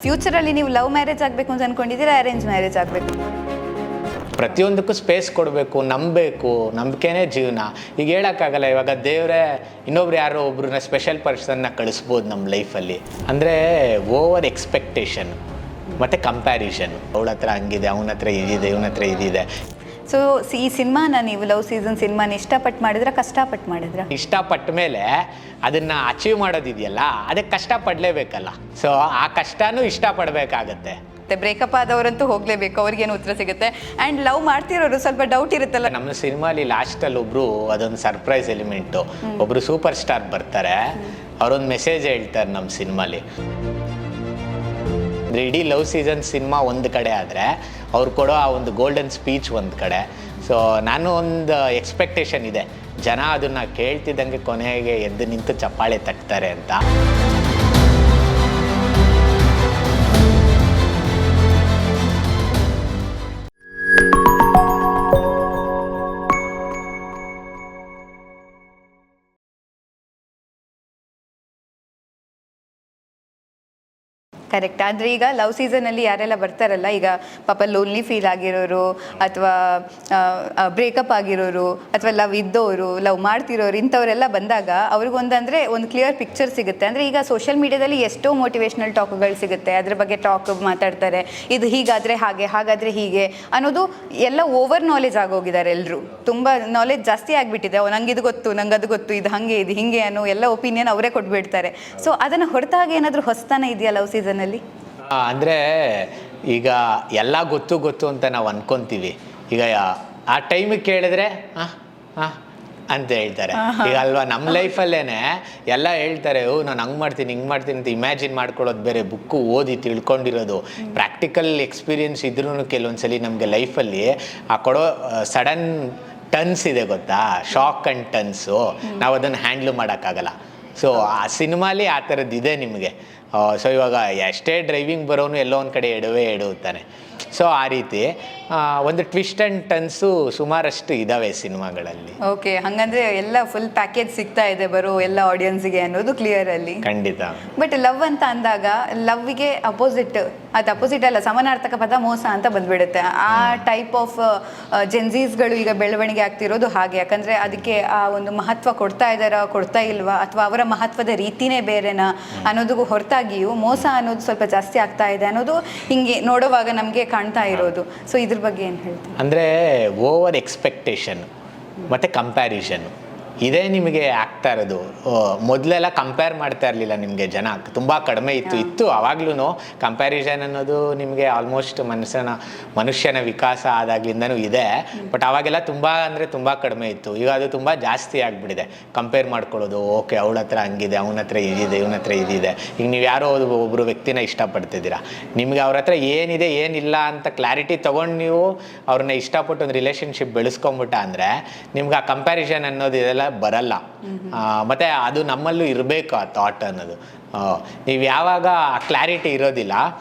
ಫ್ಯೂಚರಲ್ಲಿ ನೀವು love marriage ಆಗಬೇಕು ಅಂತ ಅನ್ಕೊಂಡಿದ್ದೀರಾ, ಅರೇಂಜ್ ಮ್ಯಾರೇಜ್ ಆಗಬೇಕು? ಪ್ರತಿಯೊಂದಕ್ಕೂ ಸ್ಪೇಸ್ ಕೊಡಬೇಕು, ನಂಬಬೇಕು, ನಂಬಿಕೆನೇ ಜೀವನ. ಈಗ ಹೇಳೋಕ್ಕಾಗಲ್ಲ, ಇವಾಗ ದೇವರೇ ಇನ್ನೊಬ್ರು ಯಾರೋ ಒಬ್ರನ್ನ ಸ್ಪೆಷಲ್ ಪರ್ಸನ್ನ ಕಳಿಸ್ಬೋದು ನಮ್ಮ ಲೈಫಲ್ಲಿ. ಅಂದರೆ ಓವರ್ ಎಕ್ಸ್ಪೆಕ್ಟೇಷನ್ ಮತ್ತು ಕಂಪ್ಯಾರಿಷನ್. ಅವಳ ಹತ್ರ ಹಂಗಿದೆ, ಅವನ ಹತ್ರ ಇದಿದೆ, ಇವನ ಹತ್ರ ಇದಿದೆ. ಸೊ ಈ ಸಿನಿಮಾನ ನೀವು ಲವ್ ಸೀಸನ್ ಸಿನಿಮಾನ ಇಷ್ಟಪಟ್ಟು ಮಾಡಿದ್ರೆ ಕಷ್ಟಪಟ್ಟು ಮಾಡಿದ್ರೆ? ಇಷ್ಟಪಟ್ಟ ಮೇಲೆ ಅದನ್ನು ಅಚೀವ್ ಮಾಡೋದಿದೆಯಲ್ಲ, ಅದಕ್ಕೆ ಕಷ್ಟಪಡಲೇಬೇಕಲ್ಲ. ಸೊ ಆ ಕಷ್ಟನೂ ಇಷ್ಟಪಡಬೇಕಾಗತ್ತೆ. ಬ್ರೇಕಪ್ ಆದವರಂತೂ ಹೋಗಲೇಬೇಕು, ಅವ್ರಿಗೇನು ಉತ್ತರ ಸಿಗುತ್ತೆ. ಆ್ಯಂಡ್ ಲವ್ ಮಾಡ್ತಿರೋರು ಸ್ವಲ್ಪ ಡೌಟ್ ಇರುತ್ತಲ್ಲ. ನಮ್ಮ ಸಿನಿಮಾಲಿ ಲಾಸ್ಟಲ್ಲಿ ಒಬ್ಬರು ಅದೊಂದು ಸರ್ಪ್ರೈಸ್ ಎಲಿಮೆಂಟು, ಒಬ್ಬರು ಸೂಪರ್ ಸ್ಟಾರ್ ಬರ್ತಾರೆ, ಅವರೊಂದು ಮೆಸೇಜ್ ಹೇಳ್ತಾರೆ ನಮ್ಮ ಸಿನಿಮಾಲಿ. ಇಡೀ ಲವ್ ಸೀಸನ್ ಸಿನಿಮಾ ಒಂದು ಕಡೆ ಆದರೆ ಅವ್ರು ಕೊಡೋ ಆ ಒಂದು ಗೋಲ್ಡನ್ ಸ್ಪೀಚ್ ಒಂದು ಕಡೆ. ಸೊ ನಾನು ಒಂದು ಎಕ್ಸ್ಪೆಕ್ಟೇಷನ್ ಇದೆ, ಜನ ಅದನ್ನು ಕೇಳ್ತಿದ್ದಂಗೆ ಕೊನೆಗೆ ಎದ್ದು ನಿಂತು ಚಪ್ಪಾಳೆ ತಟ್ತಾರೆ ಅಂತ. ಕರೆಕ್ಟ್. ಆದರೆ ಈಗ ಲವ್ ಸೀಸನಲ್ಲಿ ಯಾರೆಲ್ಲ ಬರ್ತಾರಲ್ಲ, ಈಗ ಪಾಪ ಲೋನ್ಲಿ ಫೀಲ್ ಆಗಿರೋರು, ಅಥವಾ ಬ್ರೇಕಪ್ ಆಗಿರೋರು, ಅಥವಾ ಲವ್ ಇದ್ದವರು, ಲವ್ ಮಾಡ್ತಿರೋರು, ಇಂಥವರೆಲ್ಲ ಬಂದಾಗ ಅವ್ರಿಗೊಂದಂದರೆ ಒಂದು ಕ್ಲಿಯರ್ ಪಿಕ್ಚರ್ ಸಿಗುತ್ತೆ. ಅಂದರೆ ಈಗ ಸೋಷಿಯಲ್ ಮೀಡಿಯಾದಲ್ಲಿ ಎಷ್ಟೋ ಮೋಟಿವೇಶ್ನಲ್ ಟಾಕ್ಗಳು ಸಿಗುತ್ತೆ, ಅದ್ರ ಬಗ್ಗೆ ಟಾಕ್ ಮಾತಾಡ್ತಾರೆ. ಇದು ಹೀಗಾದರೆ ಹಾಗೆ, ಹಾಗಾದರೆ ಹೀಗೆ ಅನ್ನೋದು ಎಲ್ಲ ಓವರ್ ನಾಲೆಜ್ ಆಗೋಗಿದ್ದಾರೆ. ಎಲ್ಲರೂ ತುಂಬ ನಾಲೆಜ್ ಜಾಸ್ತಿ ಆಗಿಬಿಟ್ಟಿದೆ. ನಂಗೆ ಇದು ಗೊತ್ತು, ನಂಗೆ ಅದು ಗೊತ್ತು, ಇದು ಹಾಗೆ, ಇದು ಹೀಗೆ ಅನ್ನೋ ಎಲ್ಲ ಒಪಿನಿಯನ್ ಅವರೇ ಕೊಟ್ಬಿಡ್ತಾರೆ. ಸೊ ಅದನ್ನು ಹೊರತಾಗಿ ಏನಾದರೂ ಹೊಸತನ ಇದೆಯಾ ಲವ್ ಸೀಸನ್? ಅಂದರೆ ಈಗ ಎಲ್ಲ ಗೊತ್ತು ಅಂತ ನಾವು ಅನ್ಕೊಂತೀವಿ. ಈಗ ಆ ಟೈಮಿಗೆ ಕೇಳಿದ್ರೆ ಅಂತ ಹೇಳ್ತಾರೆ. ಈಗ ಅಲ್ವಾ, ನಮ್ಮ ಲೈಫಲ್ಲೇನೆ ಎಲ್ಲ ಹೇಳ್ತಾರೆ, ನಾನು ಹಂಗೆ ಮಾಡ್ತೀನಿ, ಹಿಂಗೆ ಮಾಡ್ತೀನಿ ಅಂತ ಇಮ್ಯಾಜಿನ್ ಮಾಡ್ಕೊಳ್ಳೋದು ಬೇರೆ, ಬುಕ್ಕು ಓದಿ ತಿಳ್ಕೊಂಡಿರೋದು. ಪ್ರಾಕ್ಟಿಕಲ್ ಎಕ್ಸ್ಪೀರಿಯನ್ಸ್ ಇದ್ರೂ ಕೆಲವೊಂದ್ಸಲಿ ನಮಗೆ ಲೈಫಲ್ಲಿ ಆ ಕೊಡೋ ಸಡನ್ ಟರ್ನ್ಸ್ ಇದೆ ಗೊತ್ತಾ, ಶಾಕ್ ಆ್ಯಂಡ್ ಟರ್ನ್ಸು, ನಾವು ಅದನ್ನು ಹ್ಯಾಂಡ್ಲ್ ಮಾಡೋಕ್ಕಾಗಲ್ಲ. ಸೊ ಆ ಸಿನಿಮಾಲಿ ಆ ಥರದ್ದು ಇದೆ ನಿಮಗೆ. ಸೊ ಇವಾಗ ಎಷ್ಟೇ ಡ್ರೈವಿಂಗ್ ಬರೋನು ಎಲ್ಲೋ ಒಂದು ಕಡೆ ಎಡುತ್ತಾನೆ. ಸೊ ಆ ರೀತಿ ಒಂದು ಟ್ವಿಸ್ಟ್ ಆ್ಯಂಡ್ ಟರ್ನ್ಸು ಸುಮಾರಷ್ಟು ಇದ್ದಾವೆ ಸಿನಿಮಾಗಳಲ್ಲಿ. ಓಕೆ, ಹಾಗಂದ್ರೆ ಎಲ್ಲ ಫುಲ್ ಪ್ಯಾಕೇಜ್ ಸಿಗ್ತಾ ಇದೆ ಬರೋ ಎಲ್ಲ ಆಡಿಯನ್ಸ್ಗೆ ಅನ್ನೋದು ಕ್ಲಿಯರ್ ಅಲ್ಲಿ. ಖಂಡಿತ. ಬಟ್ ಲವ್ ಅಂತ ಅಂದಾಗ ಲವ್ಗೆ ಅಪೋಸಿಟ್, ಅದು ಅಪೋಸಿಟ್ ಅಲ್ಲ, ಸಮಾನಾರ್ಥಕ ಪದ ಮೋಸ ಅಂತ ಬಂದ್ಬಿಡುತ್ತೆ. ಆ ಟೈಪ್ ಆಫ್ ಜೆನ್ಸೀಸ್ಗಳು ಈಗ ಬೆಳವಣಿಗೆ ಆಗ್ತಿರೋದು ಹಾಗೆ. ಯಾಕಂದರೆ ಅದಕ್ಕೆ ಆ ಒಂದು ಮಹತ್ವ ಕೊಡ್ತಾ ಇದ್ದಾರಾ, ಕೊಡ್ತಾ ಇಲ್ವಾ, ಅಥವಾ ಅವರ ಮಹತ್ವದ ರೀತಿನೇ ಬೇರೆನಾ ಅನ್ನೋದು ಹೊರತಾಗಿಯೂ ಮೋಸ ಅನ್ನೋದು ಸ್ವಲ್ಪ ಜಾಸ್ತಿ ಆಗ್ತಾ ಇದೆ ಅನ್ನೋದು ಹಿಂಗೆ ನೋಡುವಾಗ ನಮಗೆ ಕಾಣ್ತಾ ಇರೋದು. ಸೊ ಇದ್ರ ಬಗ್ಗೆ ಏನು ಹೇಳ್ತೀವಿ? ಅಂದರೆ ಓವರ್ ಎಕ್ಸ್ಪೆಕ್ಟೇಷನ್ ಮತ್ತು ಕಂಪ್ಯಾರಿಷನ್ ಇದೇ ನಿಮಗೆ ಆಗ್ತಾ ಇರೋದು. ಮೊದಲೆಲ್ಲ ಕಂಪೇರ್ ಮಾಡ್ತಾ ಇರಲಿಲ್ಲ ನಿಮಗೆ, ಜನ ತುಂಬ ಕಡಿಮೆ ಇತ್ತು ಆವಾಗ್ಲೂ. ಕಂಪ್ಯಾರಿಸನ್ ಅನ್ನೋದು ನಿಮಗೆ ಆಲ್ಮೋಸ್ಟ್ ಮನುಷ್ಯನ ವಿಕಾಸ ಆದಾಗ್ಲಿಂದನೂ ಇದೆ. ಬಟ್ ಅವಾಗೆಲ್ಲ ತುಂಬ ಅಂದರೆ ತುಂಬ ಕಡಿಮೆ ಇತ್ತು. ಈಗ ಅದು ತುಂಬ ಜಾಸ್ತಿ ಆಗಿಬಿಟ್ಟಿದೆ. ಕಂಪೇರ್ ಮಾಡ್ಕೊಳ್ಳೋದು, ಓಕೆ ಅವಳ ಹತ್ರ ಹಂಗಿದೆ, ಅವನ ಹತ್ರ ಇದಿದೆ, ಇವನ ಹತ್ರ ಇದಿದೆ. ಈಗ ನೀವು ಯಾರೋ ಒಬ್ಬರು ವ್ಯಕ್ತಿನ ಇಷ್ಟಪಡ್ತಿದ್ದೀರಾ, ನಿಮಗೆ ಅವ್ರ ಹತ್ರ ಏನಿದೆ ಏನಿಲ್ಲ ಅಂತ ಕ್ಲಾರಿಟಿ ತೊಗೊಂಡು ನೀವು ಅವ್ರನ್ನ ಇಷ್ಟಪಟ್ಟು ಒಂದು ರಿಲೇಷನ್ಶಿಪ್ ಬೆಳೆಸ್ಕೊಂಬಿಟ್ಟ ಅಂದರೆ ನಿಮ್ಗೆ ಆ ಕಂಪ್ಯಾರಿಸನ್ ಅನ್ನೋದು ಇದೆಲ್ಲ ಬರಲ್ಲ. ಮತ್ತು ಅದು ನಮ್ಮಲ್ಲೂ ಇರಬೇಕು ಆ ಥಾಟ್ ಅನ್ನೋದು. ನೀವು ಯಾವಾಗ ಆ ಕ್ಲಾರಿಟಿ ಇರೋದಿಲ್ಲ,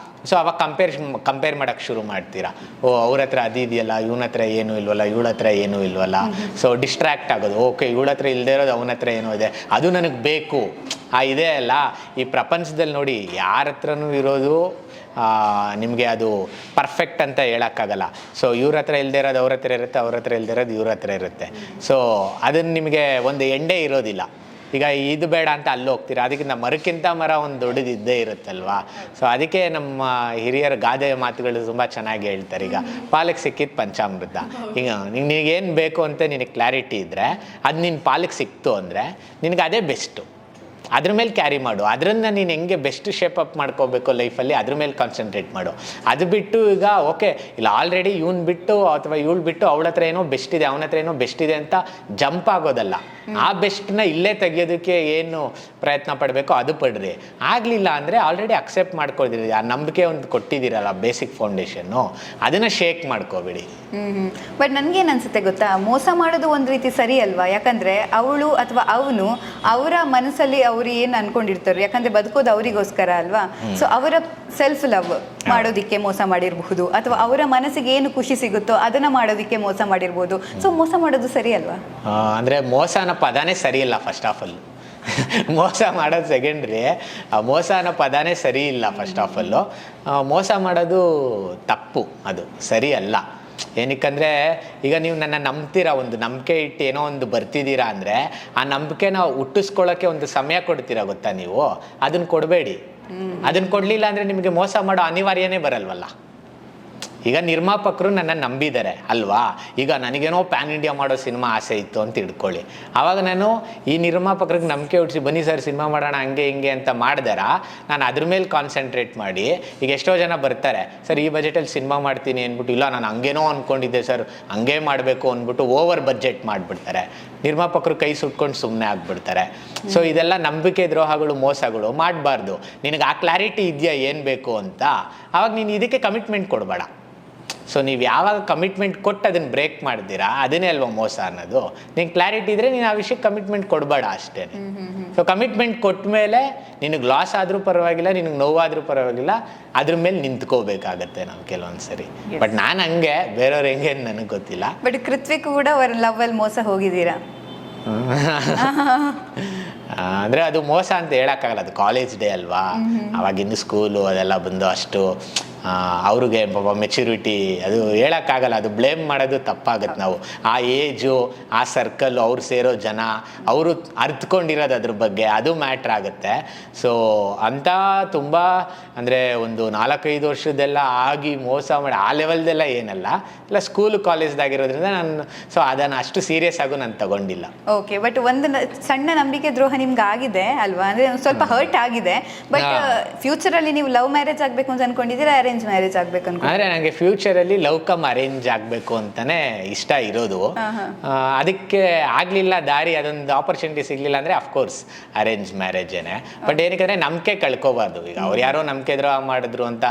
ಸೊ ಅವಾಗ ಕಂಪೇರ್ ಮಾಡೋಕ್ಕೆ ಶುರು ಮಾಡ್ತೀರಾ. ಅವ್ರ ಹತ್ರ ಅದಿದೆಯಲ್ಲ, ಇವನ ಹತ್ರ ಏನೂ ಇಲ್ವಲ್ಲ, ಇವಳ ಹತ್ರ ಏನೂ ಇಲ್ವಲ್ಲ. ಸೊ ಡಿಸ್ಟ್ರ್ಯಾಕ್ಟ್ ಆಗೋದು, ಓಕೆ ಇವಳ ಹತ್ರ ಇಲ್ಲದೆ ಇರೋದು ಅವನ ಹತ್ರ ಏನೋ ಇದೆ, ಅದು ನನಗೆ ಬೇಕು. ಇದೆ ಅಲ್ಲ, ಈ ಪ್ರಪಂಚದಲ್ಲಿ ನೋಡಿ ಯಾರ ಹತ್ರನೂ ಇರೋದು ನಿಮಗೆ ಅದು ಪರ್ಫೆಕ್ಟ್ ಅಂತ ಹೇಳೋಕ್ಕಾಗಲ್ಲ. ಸೊ ಇವ್ರ ಹತ್ರ ಇಲ್ಲದೆ ಇರೋದು ಅವ್ರ ಹತ್ರ ಇರುತ್ತೆ, ಅವ್ರ ಹತ್ರ ಇಲ್ಲದೆ ಇರೋದು ಇವ್ರ ಹತ್ರ ಇರುತ್ತೆ. ಸೊ ಅದನ್ನು ನಿಮಗೆ ಒಂದು ಎಂಡೇ ಇರೋದಿಲ್ಲ. ಈಗ ಇದು ಬೇಡ ಅಂತ ಅಲ್ಲಿ ಹೋಗ್ತೀರಾ, ಅದಕ್ಕಿಂತ ಮರಕ್ಕಿಂತ ಮರ ಒಂದು ದೊಡ್ಡದಿದ್ದೇ ಇರುತ್ತಲ್ವಾ. ಸೊ ಅದಕ್ಕೆ ನಮ್ಮ ಹಿರಿಯರ ಗಾದೆ ಮಾತುಗಳು ತುಂಬ ಚೆನ್ನಾಗಿ ಹೇಳ್ತಾರೆ. ಈಗ ಪಾಲಕ್ ಸಿಕ್ಕಿದ್ದು ಪಂಚಾಮೃತ. ಈಗ ನಿನಗೇನು ಬೇಕು ಅಂತ ನಿನಗೆ ಕ್ಲಾರಿಟಿ ಇದ್ದರೆ, ಅದು ನಿನ್ನ ಪಾಲಕ್ ಸಿಕ್ತು ಅಂದರೆ ನಿನಗೆ ಅದೇ ಬೆಸ್ಟು. ಅದ್ರ ಮೇಲೆ ಕ್ಯಾರಿ ಮಾಡು. ಅದರಿಂದ ನೀನು ಹೆಂಗೆ ಬೆಸ್ಟ್ ಶೇಪ್ ಅಪ್ ಮಾಡ್ಕೋಬೇಕು ಲೈಫಲ್ಲಿ, ಅದ್ರ ಮೇಲೆ ಕಾನ್ಸಂಟ್ರೇಟ್ ಮಾಡು. ಅದು ಬಿಟ್ಟು ಈಗ ಓಕೆ ಇಲ್ಲ ಆಲ್ರೆಡಿ ಇವ್ನು ಬಿಟ್ಟು ಅಥವಾ ಇವಳು ಬಿಟ್ಟು ಅವಳ ಹತ್ರ ಏನೋ ಬೆಸ್ಟ್ ಇದೆ, ಅವನ ಹತ್ರ ಏನೋ ಬೆಸ್ಟ್ ಇದೆ ಅಂತ ಜಂಪ್ ಆಗೋದಲ್ಲ. ಆ ಬೆಸ್ಟ್ನ ಇಲ್ಲೇ ತೆಗಿಯೋದಕ್ಕೆ ಏನು ಪ್ರಯತ್ನ ಪಡಬೇಕೋ ಅದು ಪಡ್ರಿ. ಆಗಲಿಲ್ಲ ಅಂದರೆ ಆಲ್ರೆಡಿ ಅಕ್ಸೆಪ್ಟ್ ಮಾಡ್ಕೊಳ್ದಿರಿ. ಆ ನಂಬಿಕೆ ಒಂದು ಕೊಟ್ಟಿದ್ದೀರಲ್ಲ ಬೇಸಿಕ್ ಫೌಂಡೇಶನ್ನು, ಅದನ್ನು ಶೇಕ್ ಮಾಡ್ಕೋಬೇಡಿ. ಬಟ್ ನನಗೇನು ಅನಿಸುತ್ತೆ ಗೊತ್ತಾ, ಮೋಸ ಮಾಡೋದು ಒಂದು ರೀತಿ ಸರಿ ಅಲ್ವಾ? ಯಾಕಂದರೆ ಅವಳು ಅಥವಾ ಅವನು ಅವರ ಮನಸ್ಸಲ್ಲಿ ಅವ್ರು ಏನು ಅನ್ಕೊಂಡಿರ್ತಾರೆ, ಯಾಕಂದರೆ ಬದುಕೋದು ಅವರಿಗೋಸ್ಕರ ಅಲ್ವಾ. ಸೊ ಅವರ ಸೆಲ್ಫ್ ಲವ್ ಮಾಡೋದಕ್ಕೆ ಮೋಸ ಮಾಡಿರಬಹುದು, ಅಥವಾ ಅವರ ಮನಸ್ಸಿಗೆ ಏನು ಖುಷಿ ಸಿಗುತ್ತೋ ಅದನ್ನು ಮಾಡೋದಕ್ಕೆ ಮೋಸ ಮಾಡಿರ್ಬೋದು. ಸೊ ಮೋಸ ಮಾಡೋದು ಸರಿ ಅಲ್ವಾ? ಅಂದರೆ ಮೋಸ ಅನ್ನೋ ಪದನೇ ಸರಿ ಇಲ್ಲ ಫಸ್ಟ್ ಆಫ್ ಆಲ್. ಮೋಸ ಮಾಡೋದು ಸೆಕೆಂಡ್ರಿ. ಮೋಸ ಅನ್ನೋ ಪದನೇ ಸರಿ ಇಲ್ಲ. ಫಸ್ಟ್ ಆಫ್ ಆಲು ಮೋಸ ಮಾಡೋದು ತಪ್ಪು, ಅದು ಸರಿ ಅಲ್ಲ. ಏನಕ್ಕಂದರೆ ಈಗ ನೀವು ನನ್ನ ನಂಬ್ತೀರಾ, ಒಂದು ನಂಬಿಕೆ ಇಟ್ಟು ಏನೋ ಒಂದು ಬರ್ತಿದ್ದೀರಾ ಅಂದರೆ ಆ ನಂಬಿಕೆನ ಹುಟ್ಟಿಸ್ಕೊಳ್ಳೋಕ್ಕೆ ಒಂದು ಸಮಯ ಕೊಡ್ತೀರಾ ಗೊತ್ತಾ ನೀವು, ಅದನ್ನು ಕೊಡಬೇಡಿ. ಅದನ್ನು ಕೊಡಲಿಲ್ಲ ಅಂದರೆ ನಿಮಗೆ ಮೋಸ ಮಾಡೋ ಅನಿವಾರ್ಯನೇ ಬರಲ್ವಲ್ಲ. ಈಗ ನಿರ್ಮಾಪಕರು ನನ್ನ ನಂಬಿದ್ದಾರೆ ಅಲ್ವಾ, ಈಗ ನನಗೇನೋ ಪ್ಯಾನ್ ಇಂಡಿಯಾ ಮಾಡೋ ಸಿನಿಮಾ ಆಸೆ ಇತ್ತು ಅಂತ ಇಟ್ಕೊಳ್ಳಿ. ಆವಾಗ ನಾನು ಈ ನಿರ್ಮಾಪಕರಿಗೆ ನಂಬಿಕೆ ಹುಟ್ಟಿಸಿ ಬನ್ನಿ ಸರ್ ಸಿನಿಮಾ ಮಾಡೋಣ ಹಂಗೆ ಹಿಂಗೆ ಅಂತ ಮಾಡಿದಾರ, ನಾನು ಅದ್ರ ಮೇಲೆ ಕಾನ್ಸಂಟ್ರೇಟ್ ಮಾಡಿ. ಈಗ ಎಷ್ಟೋ ಜನ ಬರ್ತಾರೆ, ಸರ್ ಈ ಬಜೆಟಲ್ಲಿ ಸಿನಿಮಾ ಮಾಡ್ತೀನಿ ಅಂದ್ಬಿಟ್ಟು, ಇಲ್ಲ ನಾನು ಹಂಗೇನೋ ಅಂದ್ಕೊಂಡಿದ್ದೆ ಸರ್ ಹಂಗೆ ಮಾಡಬೇಕು ಅಂದ್ಬಿಟ್ಟು ಓವರ್ ಬಜೆಟ್ ಮಾಡಿಬಿಡ್ತಾರೆ. ನಿರ್ಮಾಪಕರು ಕೈ ಸುಟ್ಕೊಂಡು ಸುಮ್ಮನೆ ಆಗಿಬಿಡ್ತಾರೆ. ಸೊ ಇದೆಲ್ಲ ನಂಬಿಕೆ ದ್ರೋಹಗಳು, ಮೋಸಗಳು ಮಾಡಬಾರ್ದು. ನಿನಗೆ ಆ ಕ್ಲಾರಿಟಿ ಇದೆಯಾ ಏನು ಬೇಕು ಅಂತ, ಆವಾಗ ನೀನು ಇದಕ್ಕೆ ಕಮಿಟ್ಮೆಂಟ್ ಕೊಡಬೇಡ. ಸೊ ನೀವು ಯಾವಾಗ ಕಮಿಟ್ಮೆಂಟ್ ಕೊಟ್ಟು ಅದನ್ನು ಬ್ರೇಕ್ ಮಾಡ್ತೀರಾ, ಅದನ್ನೇ ಅಲ್ವಾ ಮೋಸ ಅನ್ನೋದು. ನಿಂಗೆ ಕ್ಲಾರಿಟಿ ಇದ್ದರೆ ನೀನು ಆ ವಿಷಯಕ್ಕೆ ಕಮಿಟ್ಮೆಂಟ್ ಕೊಡಬೇಡ ಅಷ್ಟೇ. ಸೊ ಕಮಿಟ್ಮೆಂಟ್ ಕೊಟ್ಟ ಮೇಲೆ ನಿನಗೆ ಲಾಸ್ ಆದರೂ ಪರವಾಗಿಲ್ಲ, ನಿನಗೆ ನೋವಾದರೂ ಪರವಾಗಿಲ್ಲ, ಅದ್ರ ಮೇಲೆ ನಿಂತ್ಕೋಬೇಕಾಗತ್ತೆ ನಾವು ಕೆಲವೊಂದು ಸರಿ. ಬಟ್ ನಾನು ಹಂಗೆ, ಬೇರೆಯವ್ರು ಹೆಂಗೆ ನನಗೆ ಗೊತ್ತಿಲ್ಲ. ಬಟ್ ಕೃತ್ವಿಕ್ ಕೂಡ ಅವ್ರ ಲವ್ವಲ್ಲಿ ಮೋಸ ಹೋಗಿದ್ದೀರಾ? ಅಂದರೆ ಅದು ಮೋಸ ಅಂತ ಹೇಳೋಕ್ಕಾಗಲ್ಲ, ಅದು ಕಾಲೇಜ್ ಡೇ ಅಲ್ವಾ, ಅವಾಗಿನ್ನು ಸ್ಕೂಲು ಅದೆಲ್ಲ ಬಂದು ಅಷ್ಟು ಅವ್ರಿಗೆ ಪಾಪ ಮೆಚುರಿಟಿ, ಅದು ಹೇಳೋಕ್ಕಾಗಲ್ಲ. ಅದು ಬ್ಲೇಮ್ ಮಾಡೋದು ತಪ್ಪಾಗುತ್ತೆ. ನಾವು ಆ ಏಜು, ಆ ಸರ್ಕಲ್ಲು, ಅವ್ರು ಸೇರೋ ಜನ, ಅವರು ಅರ್ಥಕೊಂಡಿರೋದು ಅದ್ರ ಬಗ್ಗೆ, ಅದು ಮ್ಯಾಟ್ರ್ ಆಗುತ್ತೆ. ಸೊ ಅಂತ ತುಂಬ ಅಂದರೆ ಒಂದು 4-5 ವರ್ಷದೆಲ್ಲ ಆಗಿ ಮೋಸ ಮಾಡಿ ಆ ಲೆವೆಲ್ದೆಲ್ಲ ಏನಲ್ಲ, ಇಲ್ಲ ಸ್ಕೂಲು ಕಾಲೇಜ್ದಾಗಿರೋದ್ರಿಂದ ನಾನು ಸೊ ಅದನ್ನು ಅಷ್ಟು ಸೀರಿಯಸ್ ಆಗು ನಾನು ತಗೊಂಡಿಲ್ಲ. ಓಕೆ, ಬಟ್ ಒಂದು ಸಣ್ಣ ನಂಬಿಕೆ ದ್ರೋಹ ನಿಮ್ಗೆ ಆಗಿದೆ ಅಲ್ವಾ, ಅಂದರೆ ಸ್ವಲ್ಪ ಹರ್ಟ್ ಆಗಿದೆ. ಬಟ್ ಫ್ಯೂಚರಲ್ಲಿ ನೀವು ಲವ್ ಮ್ಯಾರೇಜ್ ಆಗಬೇಕು ಅಂತ ಅನ್ಕೊಂಡಿದ್ದೀರಾ, ಅರೇಂಜ್ ಮ್ಯಾರೇಜ್ ಆಗ್ಬೇಕು ಅನ್ಕೊಂಡು? ಅಂದರೆ ನನಗೆ ಫ್ಯೂಚರಲ್ಲಿ ಲವ್ ಕಮ್ ಅರೇಂಜ್ ಆಗಬೇಕು ಅಂತಲೇ ಇಷ್ಟ ಇರೋದು. ಅದಕ್ಕೆ ಆಗಲಿಲ್ಲ ದಾರಿ, ಅದೊಂದು ಆಪರ್ಚುನಿಟಿ ಸಿಗಲಿಲ್ಲ ಅಂದರೆ ಅಫ್ಕೋರ್ಸ್ ಅರೇಂಜ್ ಮ್ಯಾರೇಜೇನೆ. ಬಟ್ ಏನಕ್ಕೆ ನಂಬಿಕೆ ಕಳ್ಕೊಬಾರ್ದು. ಈಗ ಅವ್ರು ಯಾರೋ ನಂಬಿಕೆ ದ್ರೋಹ ಮಾಡಿದ್ರು ಅಂತ